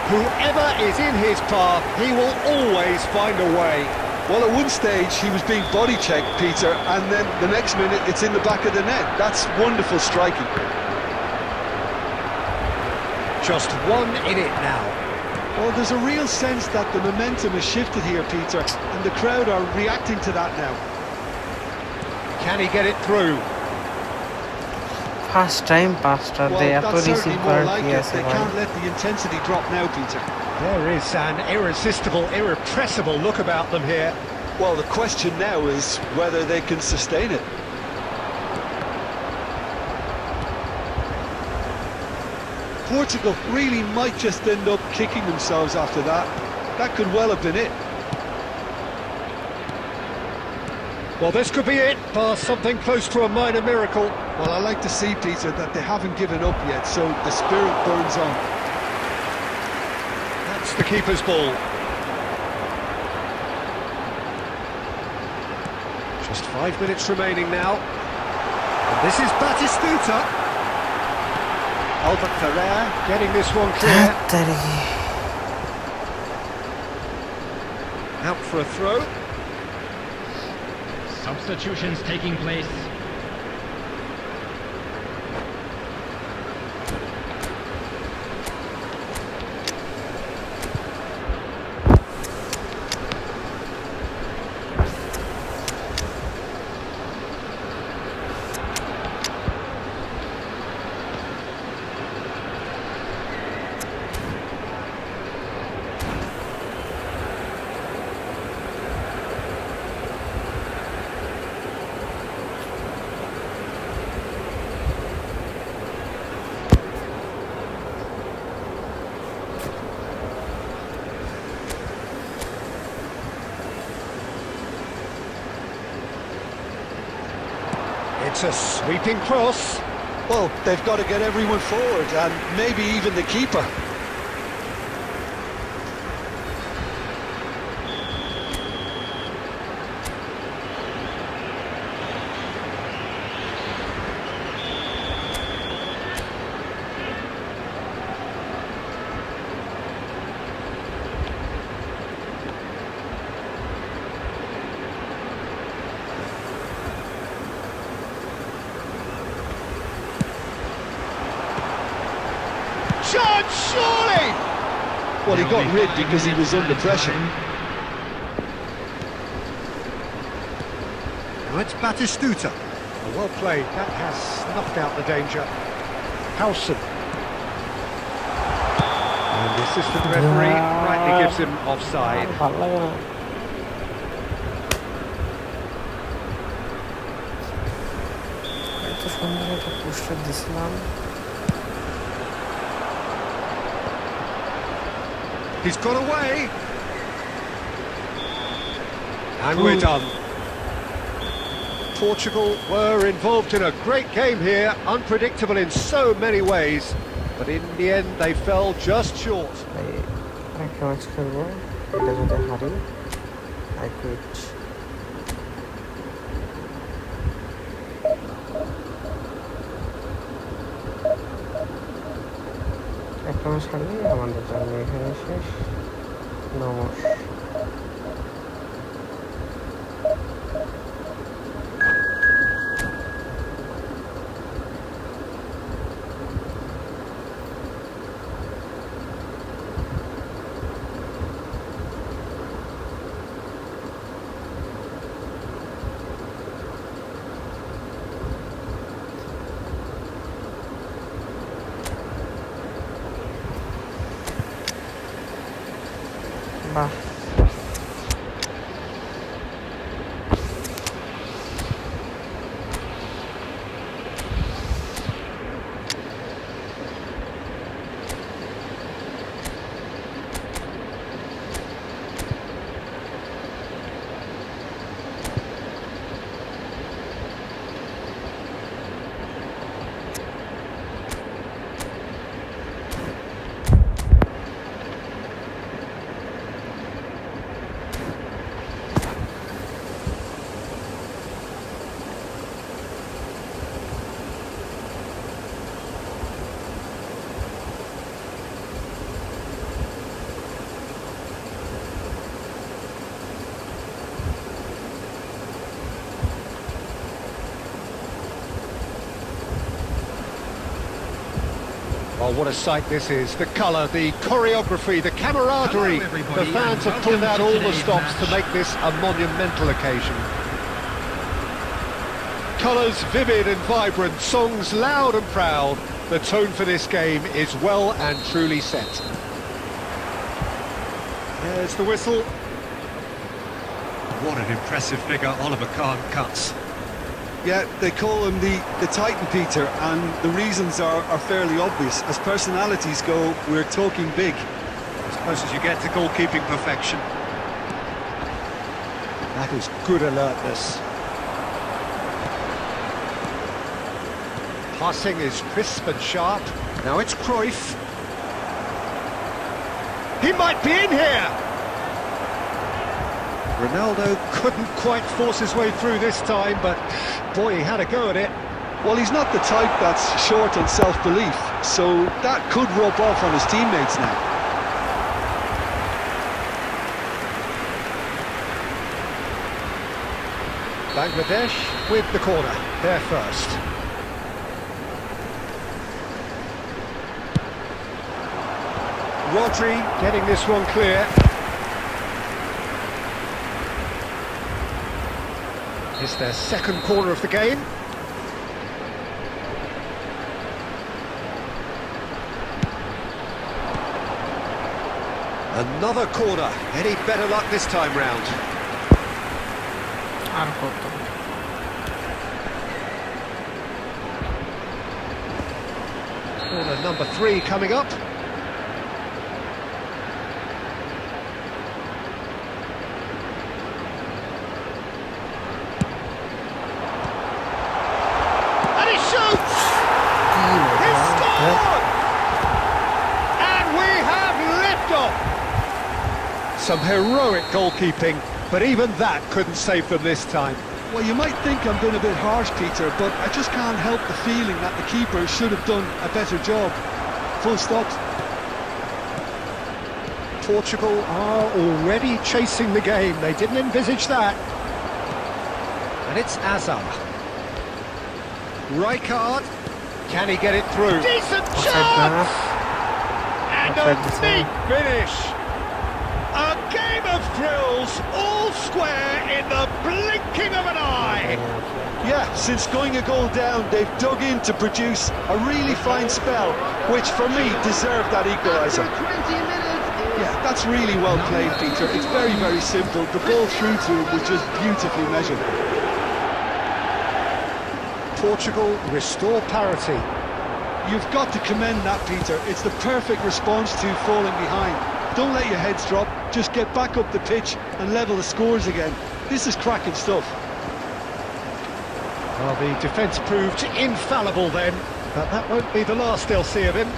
Whoever is in his path, he will always find a way. Well, at one stage he was being body checked, Peter, and then the next minute it's in the back of the net. That's wonderful striking. Just one in it now. Well, there's a real sense that the momentum has shifted here, Peter, and the crowd are reacting to that now. Can he get it through? First time pastor they Well, have to that's receive certainly more like it. yes, They can't let the intensity drop now, Peter. There is an irresistible, irrepressible look about them here. Well, the question now is whether they can sustain it. Portugal really might just end up kicking themselves after that. That could well have been it. Well, this could be it, bar something close to a minor miracle. Well, I like to see, Peter, that they haven't given up yet, so the spirit burns on. That's the keeper's ball. Just 5 minutes remaining now. And this is Batistuta. Albert Ferrer getting this one clear. Out for a throw. Substitutions taking place. It's a sweeping cross. Well, they've got to get everyone forward, and maybe even the keeper. Surely! Well, he got rid because he was under pressure. Now it's Batistuta. Well played, that has snuffed out the danger. Howson. And the assistant referee rightly gives him offside. ভালো লাগে না এত সুন্দর একটা poster দিছিলাম He's got away. And we're done. Portugal were involved in a great game here, unpredictable in so many ways, but in the end they fell just short. একটা match খেলবো এটা যদি হারি আই কুইট একটা match হারলে আমাদের জন্য এখানে শেষ নমস্কার বাহ Oh, what a sight this is. The colour, the choreography, the camaraderie. Hello, everybody, The fans and have pulled out welcome to all the today's stops to match. make this a monumental occasion. Colours vivid and vibrant, songs loud and proud. The tone for this game is well and truly set. There's the whistle. What an impressive figure Oliver Kahn cuts. Yeah, they call him the Titan, Peter, and the reasons are fairly obvious. As personalities go, we're talking big. As close as you get to goalkeeping perfection. That is good alertness. Passing is crisp and sharp. Now it's Cruyff. He might be in here! Ronaldo couldn't quite force his way through this time, but boy, he had a go at it. Well, he's not the type that's short on self-belief, so that could rub off on his teammates now. Bangladesh with the corner, there first. Rodri getting this one clear. It's their second corner of the game. Another corner. Any better luck this time round? আর কত Corner number 3 coming up. And he shoots! He scored! And we have liftoff! Some heroic goalkeeping, but even that couldn't save them this time. Well, you might think I'm being a bit harsh, Peter, but I just can't help the feeling that the keeper should have done a better job. Full stop. Portugal are already chasing the game. They didn't envisage that. And it's Azar. Rijkaard. Can he get it through? Decent chance! And a neat finish! A game of thrills, all square in the blinking of an eye. Yeah, since going a goal down, they've dug in to produce a really fine spell, which for me deserved that equaliser. 20 minutes is Yeah, that's really well played, Peter. It's very, very simple. The ball through to him was just beautifully measured. Portugal restore parity. You've got to commend that, Peter. It's the perfect response to falling behind. Don't let your heads drop, just get back up the pitch and level the scores again. This is cracking stuff. Well, the defence proved infallible then, but that won't be the last they'll see of him.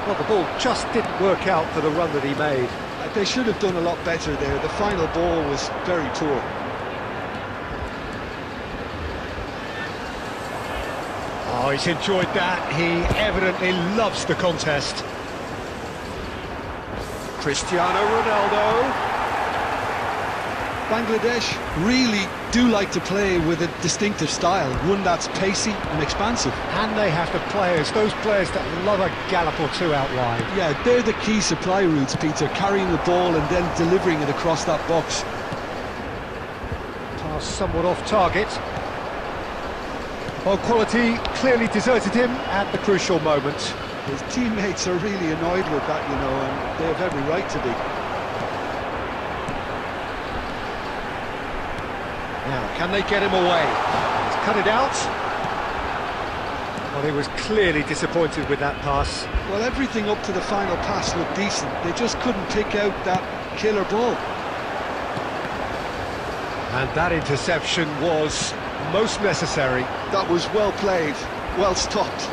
Well, the ball just didn't work out for the run that he made. They should have done a lot better there. The final ball was very poor. Oh, he's enjoyed that. He evidently loves the contest. Cristiano Ronaldo. Bangladesh really do like to play with a distinctive style, one that's pacey and expansive. And they have those players that love a gallop or two out wide. Yeah, they're the key supply routes, Peter, carrying the ball and then delivering it across that box. Pass somewhat off target. Well, quality clearly deserted him at the crucial moment. His teammates are really annoyed with that, you know, and they have every right to be. Now, can they get him away? He's cut it out. Well, he was clearly disappointed with that pass. Well, everything up to the final pass looked decent. They just couldn't pick out that killer ball. And that interception was most necessary. That was well played, well stopped.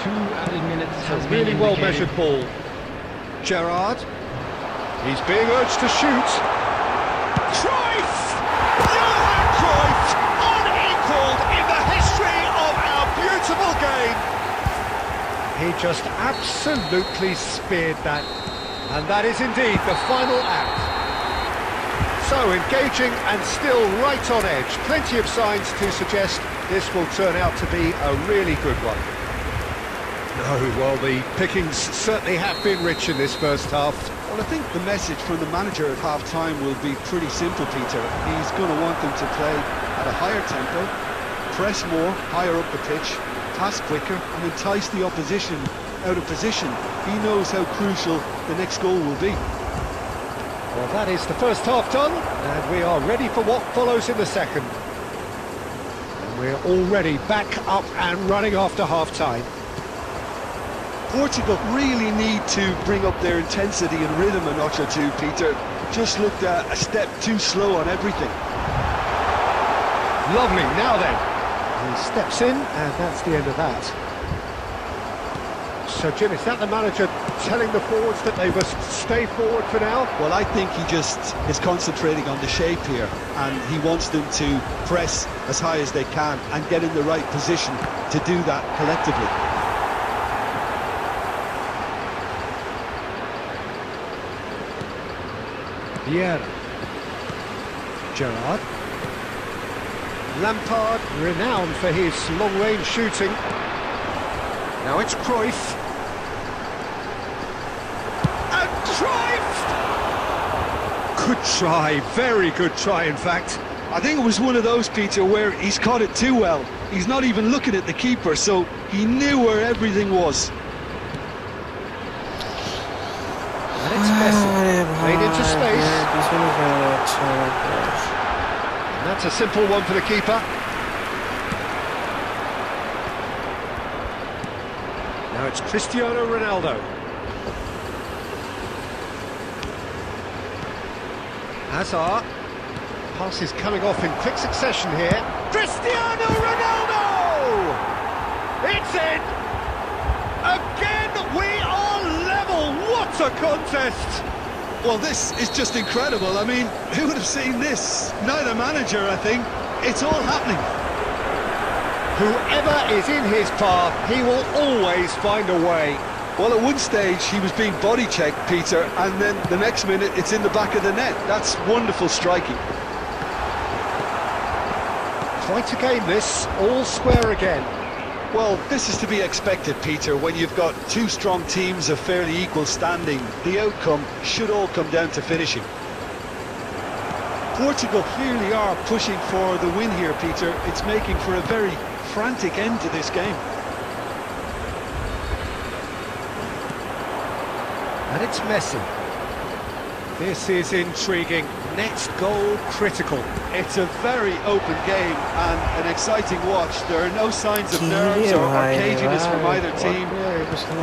2 added minutes. A has really been well indicated. measured ball. Gerrard. He's being urged to shoot. Cruyff! Johan Cruyff! Unequalled in the history of our beautiful game. He just absolutely speared that. And that is indeed the final act. So engaging and still right on edge. Plenty of signs to suggest this will turn out to be a really good one. No, well, the pickings certainly have been rich in this first half. Well, I think the message from the manager at half-time will be pretty simple, Peter. He's going to want them to play at a higher tempo, press more, higher up the pitch, pass quicker, and entice the opposition out of position. He knows how crucial the next goal will be. Well, that is the first half done, and we are ready for what follows in the second. And we're already back up and running after half-time. Portugal really need to bring up their intensity and rhythm a notch or two, Peter. Just looked a step too slow on everything. Lovely, now then. He steps in, and that's the end of that. So, Jim, is that the manager telling the forwards that they must stay forward for now? Well, I think he just is concentrating on the shape here, and he wants them to press as high as they can and get in the right position to do that collectively. Vieira. Gerrard. Lampard, renowned for his long-range shooting. Now it's Cruyff. And Cruyff! Good try, very good try, in fact. I think it was one of those, Peter, where he's caught it too well. He's not even looking at the keeper, so he knew where everything was. And it's Pess, made into space. And that's a simple one for the keeper. Now it's Cristiano Ronaldo. Hazard. Pass is coming off in quick succession here. Cristiano Ronaldo! It's in! Again, we are level! What a contest! Well, this is just incredible. I mean, who would have seen this? Neither manager, I think. It's all happening. Whoever is in his path, he will always find a way. Well, at one stage, he was being body-checked, Peter, and then the next minute, it's in the back of the net. That's wonderful striking. Try to game this, all square again. Well, this is to be expected, Peter. When you've got two strong teams of fairly equal standing, the outcome should all come down to finishing. Portugal clearly are pushing for the win here, Peter. It's making for a very frantic end to this game. And it's Messi. This is intriguing. Next goal critical. It's a very open game and an exciting watch. There are no signs of nerves or caginess from either team.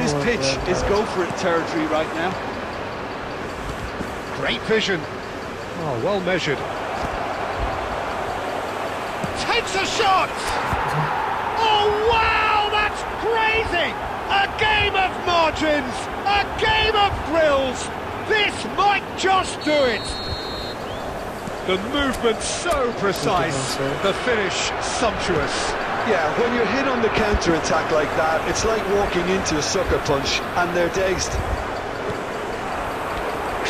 This pitch is go-for-it territory right now. Great vision. Oh, well measured. Takes a shot! Oh, wow, that's crazy! A game of margins! A game of thrills! This might just do it! The movement so precise, the finish sumptuous. Yeah, when you're hit on the counter-attack like that, it's like walking into a sucker punch, and they're dazed.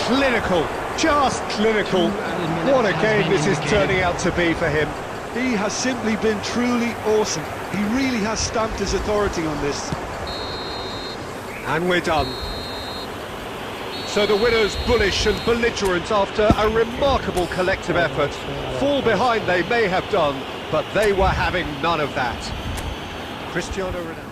Clinical, just clinical. What a game this is turning out to be for him. He has simply been truly awesome. He really has stamped his authority on this. And we're done. So the winners bullish and belligerent after a remarkable collective effort. Fall behind they may have done, but they were having none of that. Cristiano Ronaldo.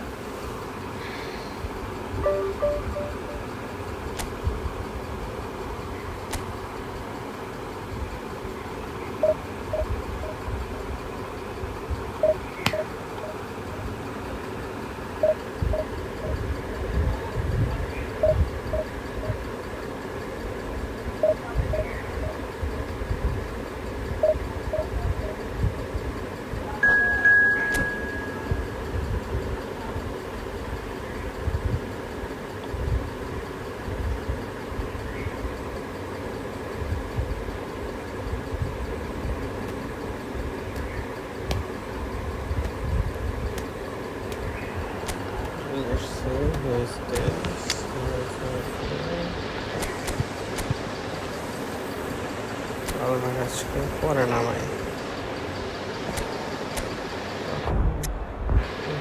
পরে নামাই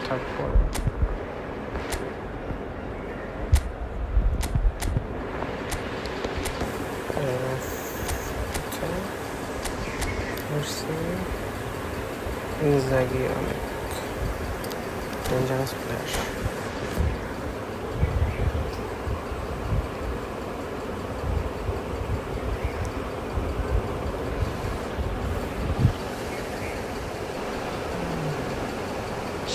তারপর Inzaghi অনেক dangerous player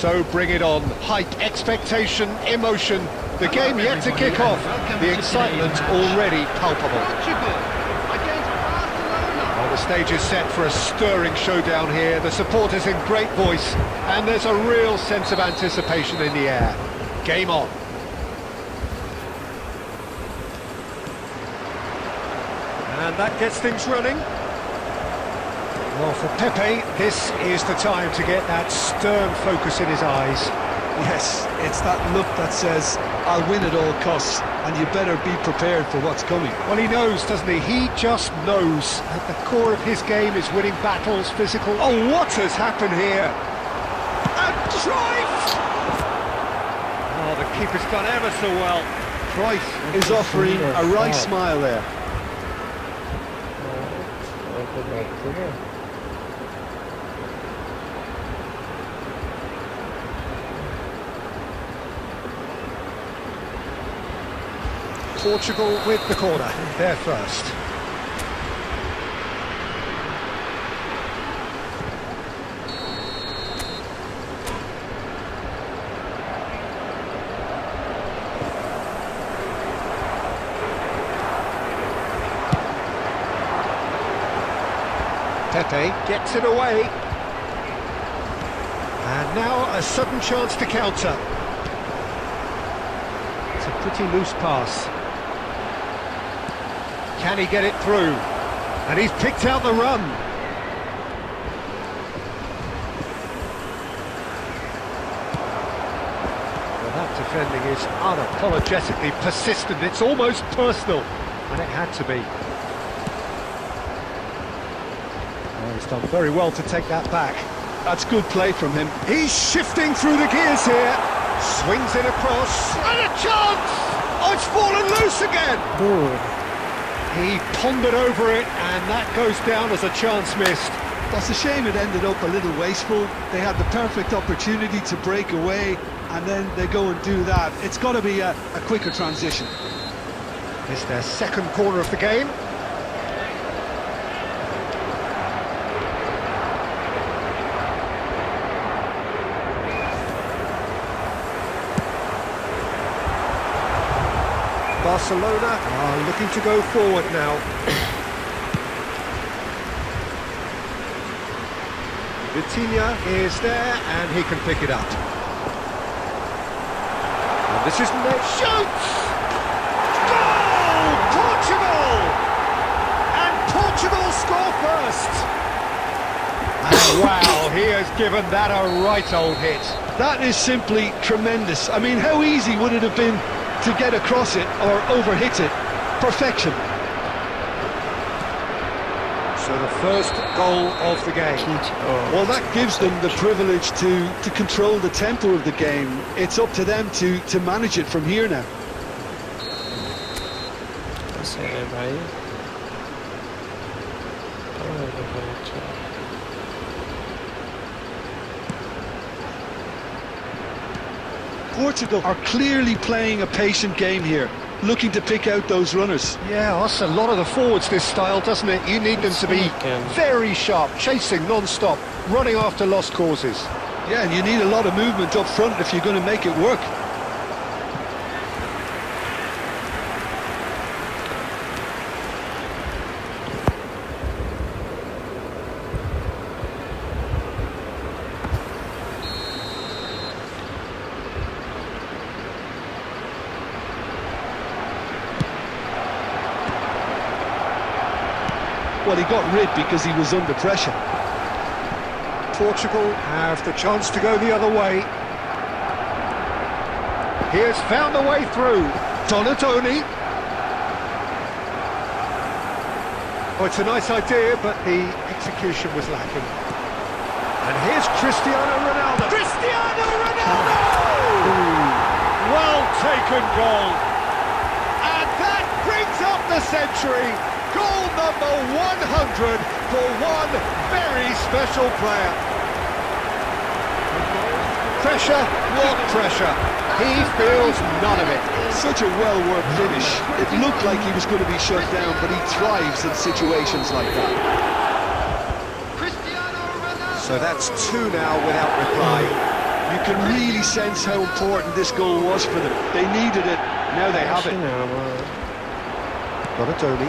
So bring it on. Hype, expectation, emotion. The game yet to kick off. The excitement already palpable. Well, the stage is set for a stirring showdown here. The supporters in great voice, and there's a real sense of anticipation in the air. Game on. And that gets things running. Well, for Pepe, this is the time to get that stern focus in his eyes. Yes, it's that look that says, I'll win at all costs, and you better be prepared for what's coming. Well, he knows, doesn't he? He just knows. At the core of his game is winning battles, physical... Oh, what has happened here? And Cruyff! Oh, the keeper's done ever so well. Cruyff is offering a wry smile there. Portugal with the corner, they're first. Pepe gets it away. And now a sudden chance to counter. It's a pretty loose pass. Can he get it through? And he's picked out the run. Well, that defending is unapologetically persistent. It's almost personal, and it had to be. Well, he's done very well to take that back. That's good play from him. He's shifting through the gears here. Swings it across. And a chance! Oh, it's fallen loose again! Good. He pondered over it, and that goes down as a chance missed. That's a shame it ended up a little wasteful. They had the perfect opportunity to break away, and then they go and do that. It's got to be a quicker transition. It's their second corner of the game. Barcelona are looking to go forward now. Vitinha is there, and he can pick it up. And this is shoots! Goal! Portugal! And Portugal score first! And wow, he has given that a right old hit. That is simply tremendous. I mean, how easy would it have been to get across it or overhit it? Perfection. So the first goal of the game. Well, that gives them the privilege to control the tempo of the game. It's up to them to manage it from here now. Portugal are clearly playing a patient game here, looking to pick out those runners. Yeah, that's a lot of the forwards, this style, doesn't it? You need them to be very sharp, chasing non-stop, running after lost causes. Yeah, and you need a lot of movement up front if you're going to make it work. Well, he got rid because he was under pressure. Portugal have the chance to go the other way. He has found a way through. Donatoni. Oh, it's a nice idea, but the execution was lacking. And here's Cristiano Ronaldo. Cristiano Ronaldo! Well taken goal. And that brings up the century. Goal number 100 for one very special player. Pressure, what pressure? He feels none of it. Such a well-worked finish. It looked like he was going to be shut down, but he thrives in situations like that. So that's two now without reply. You can really sense how important this goal was for them. They needed it, now they have it. Donatoni.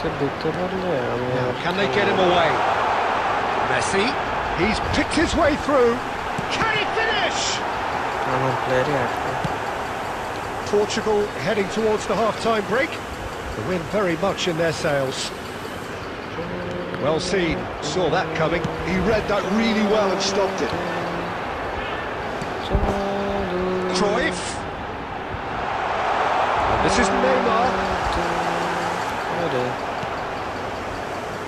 Now, can they get him away? Messi, he's picked his way through. Can he finish? Portugal heading towards the half-time break. The wind very much in their sails. Well seen, saw that coming. He read that really well and stopped it. Cruyff. And this is Neymar.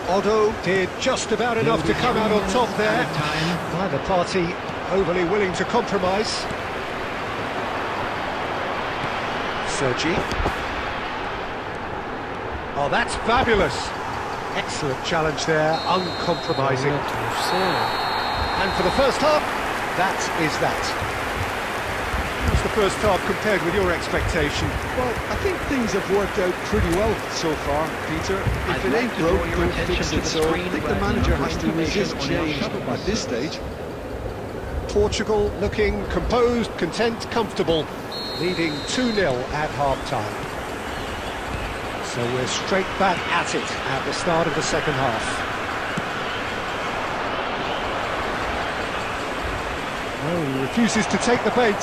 Otto did just about enough to come out on top there. Neither party overly willing to compromise. Sergi. Oh, that's fabulous. Excellent challenge there, uncompromising. And for the first half, that is that. How's the first half compared with your expectation? Well, I think things have worked out pretty well so far, Peter. If it ain't broke, don't fix it. So I think the manager has to resist change at this stage. Portugal looking composed, content, comfortable, leading 2-0 at half-time. So we're straight back at it at the start of the second half. Oh, he refuses to take the bait.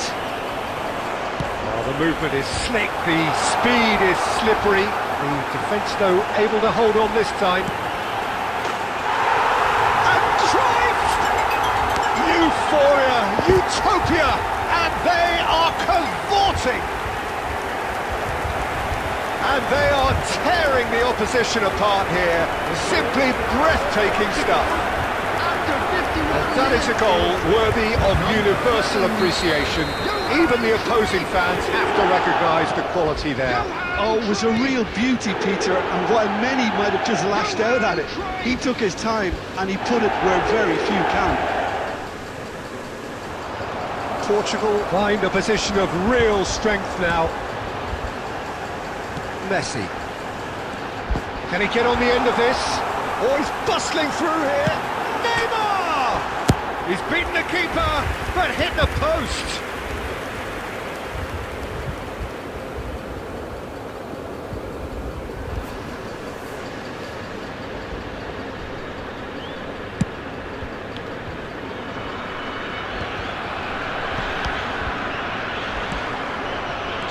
Oh, the movement is slick, the speed is slippery. The defence, though, able to hold on this time. And Tryhard! Euphoria, utopia, and they are cavorting. And they are tearing the opposition apart here. Simply breathtaking stuff. And that is a goal worthy of universal appreciation. Even the opposing fans have to recognise the quality there. Oh, it was a real beauty, Peter, and while many might have just lashed out at it, he took his time and he put it where very few can. Portugal find a position of real strength now. Messi. Can he get on the end of this? Oh, he's bustling through here. Neymar! He's beaten the keeper, but hit the post.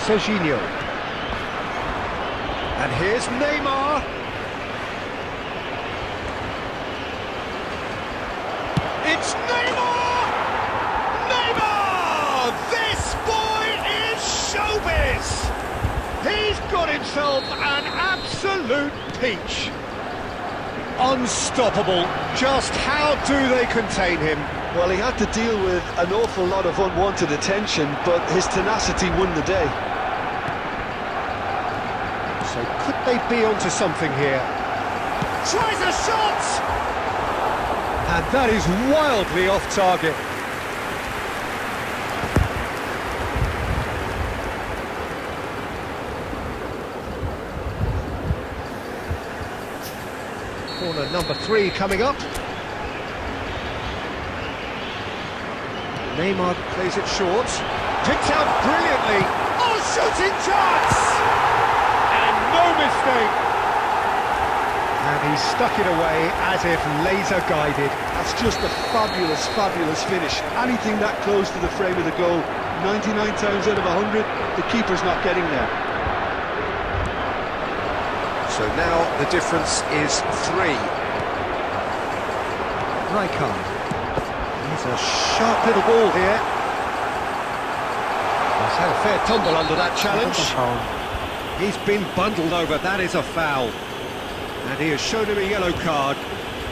Serginho. And here's Neymar. It's Neymar! Neymar! This boy is showbiz! He's got himself an absolute peach. Unstoppable. Just how do they contain him? Well, he had to deal with an awful lot of unwanted attention, but his tenacity won the day. So could they be onto something here? Tries a shot! And that is wildly off target. Corner number 3 coming up. Neymar plays it short. Picked out brilliantly. Oh, shooting chance! And no mistake. And he stuck it away as if laser guided. That's just a fabulous, fabulous finish. Anything that close to the frame of the goal, 99 times out of 100, the keeper's not getting there. So now the difference is 3. Tryhard. He's a sharp little ball here. He's had a fair tumble under that challenge. He's been bundled over, that is a foul. And he has shown him a yellow card.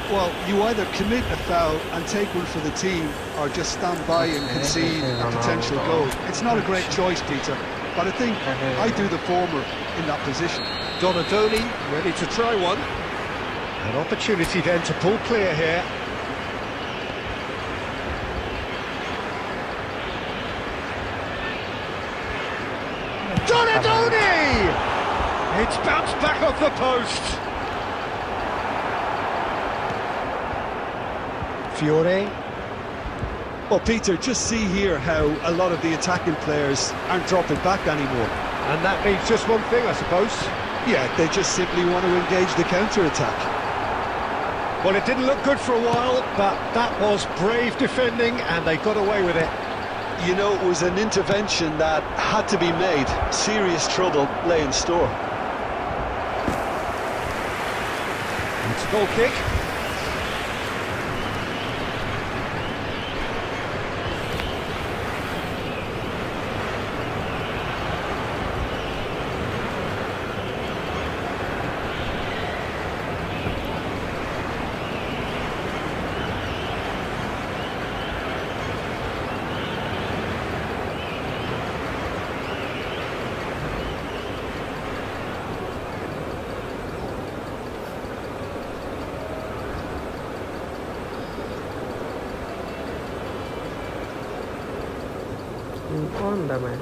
Well, you either commit a foul and take one for the team, or just stand by and concede a potential goal. It's not a great choice, Peter, but I think I do the former in that position. Donadoni ready to try one. An opportunity then to pull clear here. Donadoni! It's bounced back off the post. Fiore. Well, Peter, just see here how a lot of the attacking players aren't dropping back anymore. And that means just one thing, I suppose. Yeah, they just simply want to engage the counter-attack. Well, it didn't look good for a while, but that was brave defending, and they got away with it. You know, it was an intervention that had to be made. Serious trouble lay in store. It's a goal kick. On the match.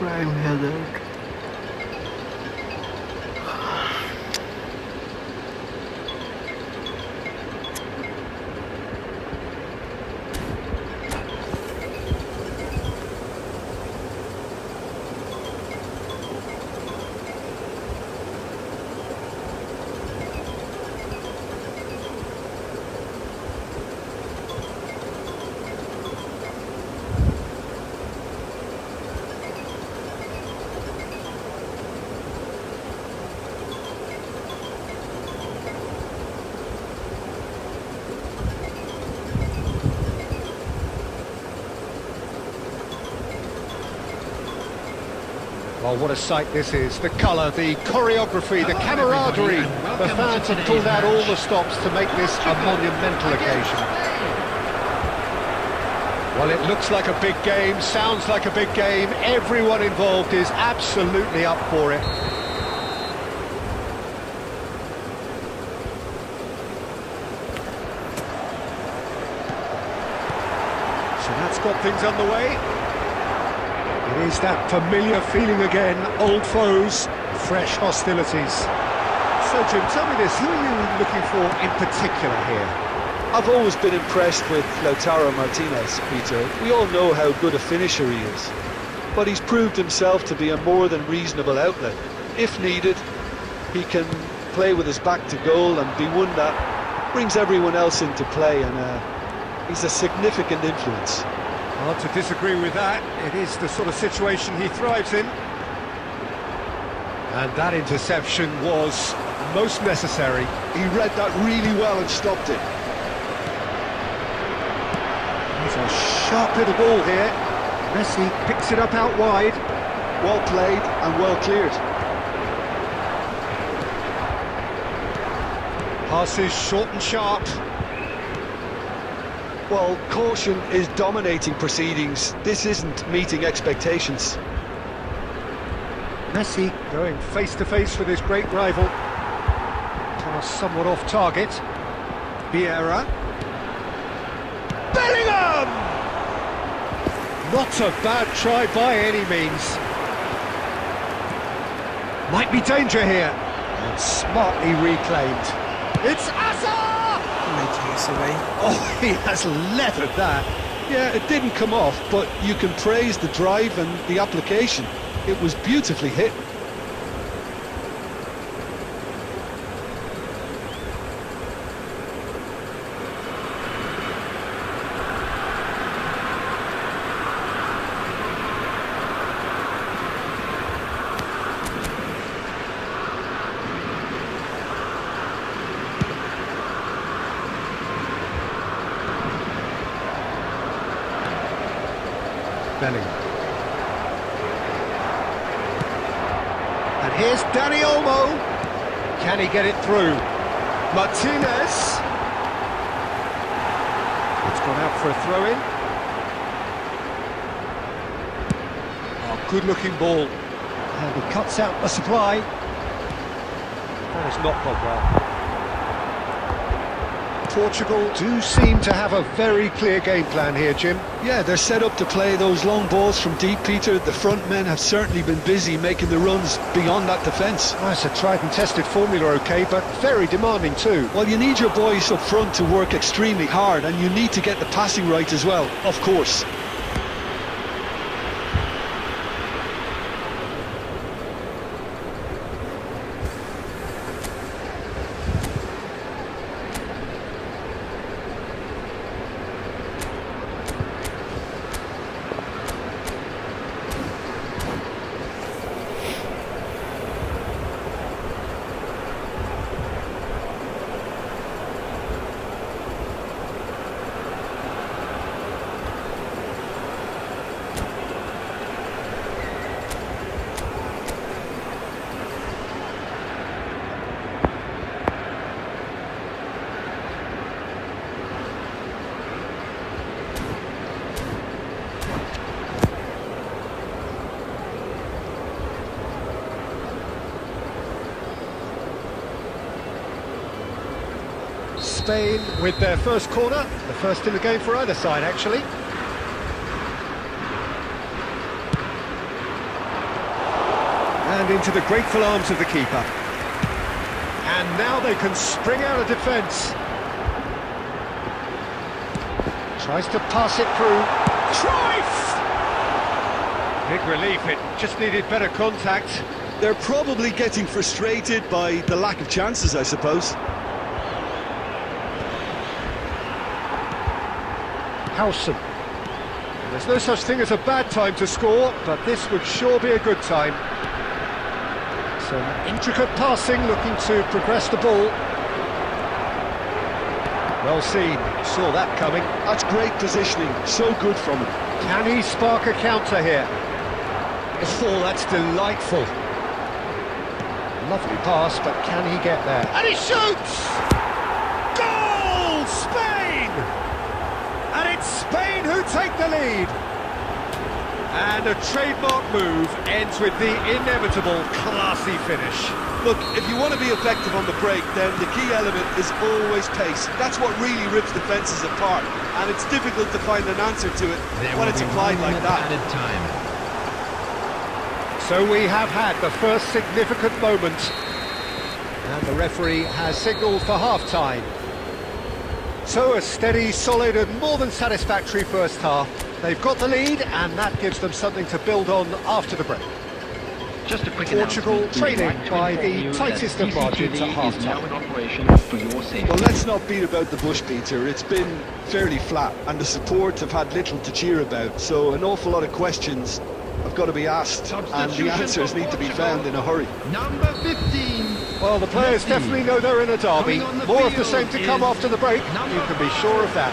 Prime Hazard. Oh, what a sight this is. The colour, the choreography, the camaraderie. The fans have pulled out all the stops to make this a monumental occasion. Well, it looks like a big game, sounds like a big game. Everyone involved is absolutely up for it. So that's got things underway. It is that familiar feeling again, old foes, fresh hostilities. So Jim, tell me this, who are you looking for in particular here? I've always been impressed with Lautaro Martinez, Peter. We all know how good a finisher he is. But he's proved himself to be a more than reasonable outlet. If needed, he can play with his back to goal and be one that brings everyone else into play, and he's a significant influence. Hard to disagree with that. It is the sort of situation he thrives in. And that interception was most necessary. He read that really well and stopped it. It's a sharp little ball here. Messi picks it up out wide. Well played and well cleared. Passes short and sharp. Well, caution is dominating proceedings. This isn't meeting expectations. Messi going face-to-face with his great rival. Pass somewhat off target. Vieira. Bellingham! Not a bad try by any means. Might be danger here. And smartly reclaimed. It's Asa! Oh, he has leathered that. Yeah, it didn't come off, but you can praise the drive and the application. It was beautifully hit. Bellingham. And here's Dani Olmo. Can he get it through? Martinez. It's gone out for a throw-in. Oh, good-looking ball. And he cuts out the supply. That has not gone well. Portugal do seem to have a very clear game plan here, Jim. Yeah, they're set up to play those long balls from deep, Peter. The front men have certainly been busy making the runs beyond that defence. Oh, it's a tried and tested formula, OK, but very demanding too. Well, you need your boys up front to work extremely hard, and you need to get the passing right as well, of course. Spain with their first corner, the first in the game for either side, actually. And into the grateful arms of the keeper. And now they can spring out of defence. Tries to pass it through. Cruyff! Big relief, it just needed better contact. They're probably getting frustrated by the lack of chances, I suppose. Howson. There's no such thing as a bad time to score, but this would sure be a good time. Some intricate passing, looking to progress the ball. Well seen, saw that coming. That's great positioning, so good from him. Can he spark a counter here? Oh, that's delightful. Lovely pass, but can he get there? And he shoots! Goal! Spain! And it's Spain who take the lead. And a trademark move ends with the inevitable classy finish. Look, if you want to be effective on the break, then the key element is always pace. That's what really rips defences apart, and it's difficult to find an answer to it when it's applied like that. Added time. So we have had the first significant moment, and the referee has signalled for half-time. So a steady, solid and more than satisfactory first half. They've got the lead, and that gives them something to build on after the break. Just a quick Portugal trailing by the tightest of margins at half-time. Well, let's not beat about the bush, Peter. It's been fairly flat, and the support have had little to cheer about, so an awful lot of questions have got to be asked, and the answers need to be found in a hurry. Number 15. Well, the players definitely know they're in a derby. More of the same to come after the break, you can be sure of that.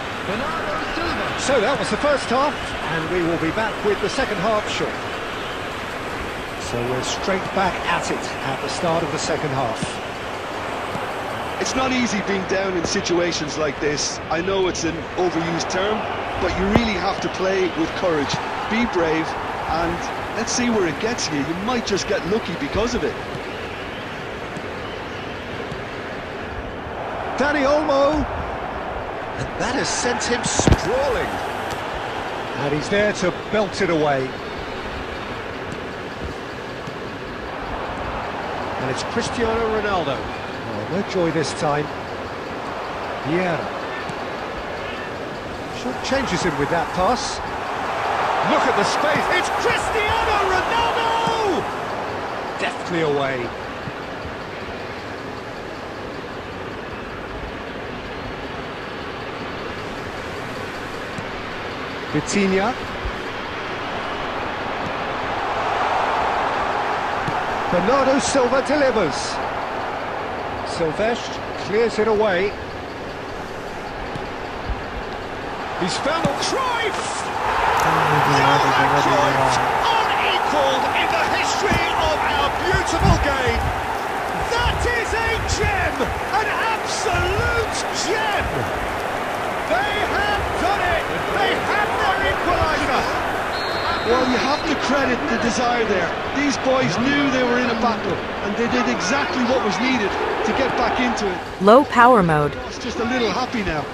So that was the first half, and we will be back with the second half shortly. So we're straight back at it at the start of the second half. It's not easy being down in situations like this. I know it's an overused term, but you really have to play with courage. Be brave, and let's see where it gets you. You might just get lucky because of it. Danny Olmo, and that has sent him sprawling. And he's there to belt it away. And it's Cristiano Ronaldo. Oh, no joy this time. Vieira. Short changes him with that pass. Look at the space. It's Cristiano Ronaldo! Deftly away. Vitinha. Bernardo Silva delivers. Silvestre clears it away. He's found Cruyff! Cruyff, unequalled in the history of our beautiful game. That is a gem, an absolute gem. They have done it. They have their equaliser. Well, you have to credit the desire there. These boys knew they were in a battle, and they did exactly what was needed to get back into it. Low power mode. It's just a little happy now.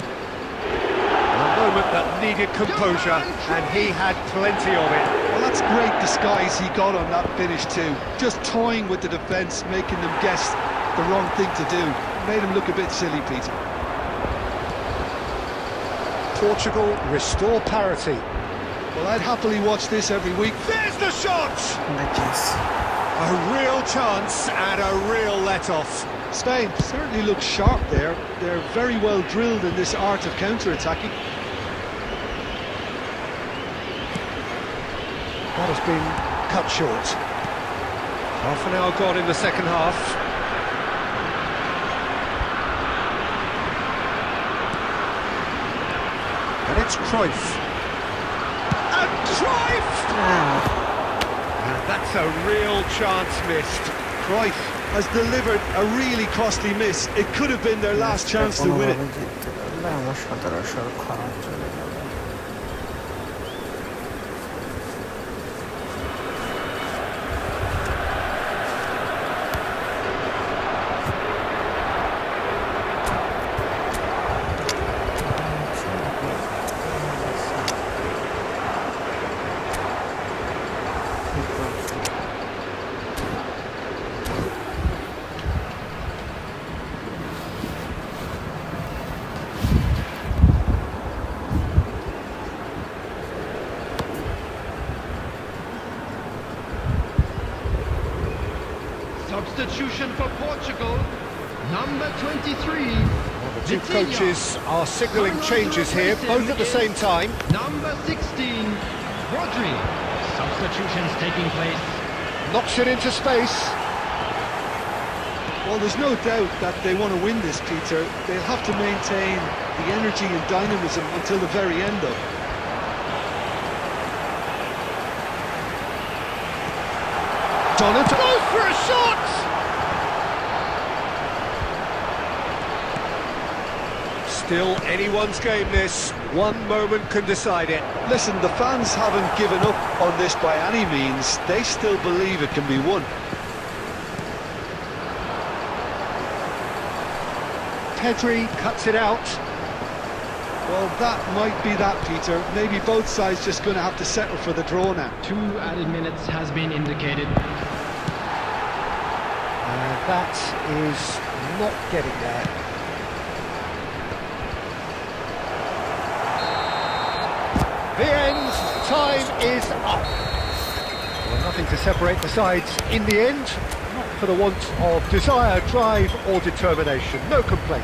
A moment that needed composure, and he had plenty of it. Well, that's great disguise he got on that finish too. Just toying with the defence, making them guess the wrong thing to do. Made him look a bit silly, Peter. Portugal restore parity. Well, I'd happily watch this every week. There's the shot! A real chance and a real let-off. Spain certainly looks sharp there. They're very well drilled in this art of counter-attacking. That has been cut short. Half an hour gone in the second half. And it's Cruyff. And Cruyff! And that's a real chance missed. Cruyff has delivered a really costly miss. It could have been their last chance to win it. Substitution for Portugal. Number 23. Well, the two Vitinha. coaches are signalling changes here, both at the same time. Number 16. Rodri. Substitutions taking place. Knocks it into space. Well, there's no doubt that they want to win this, Peter. They'll have to maintain the energy and dynamism until the very end of it. Donovan goes for a shot! Still anyone's game this. One moment can decide it. Listen, the fans haven't given up on this by any means. They still believe it can be won. Pedri cuts it out. Well, that might be that, Peter. Maybe both sides just going to have to settle for the draw now. 2 added minutes has been indicated. That is not getting there. The end, time is up. Well, nothing to separate the sides in the end, not for the want of desire, drive or determination. No complaints.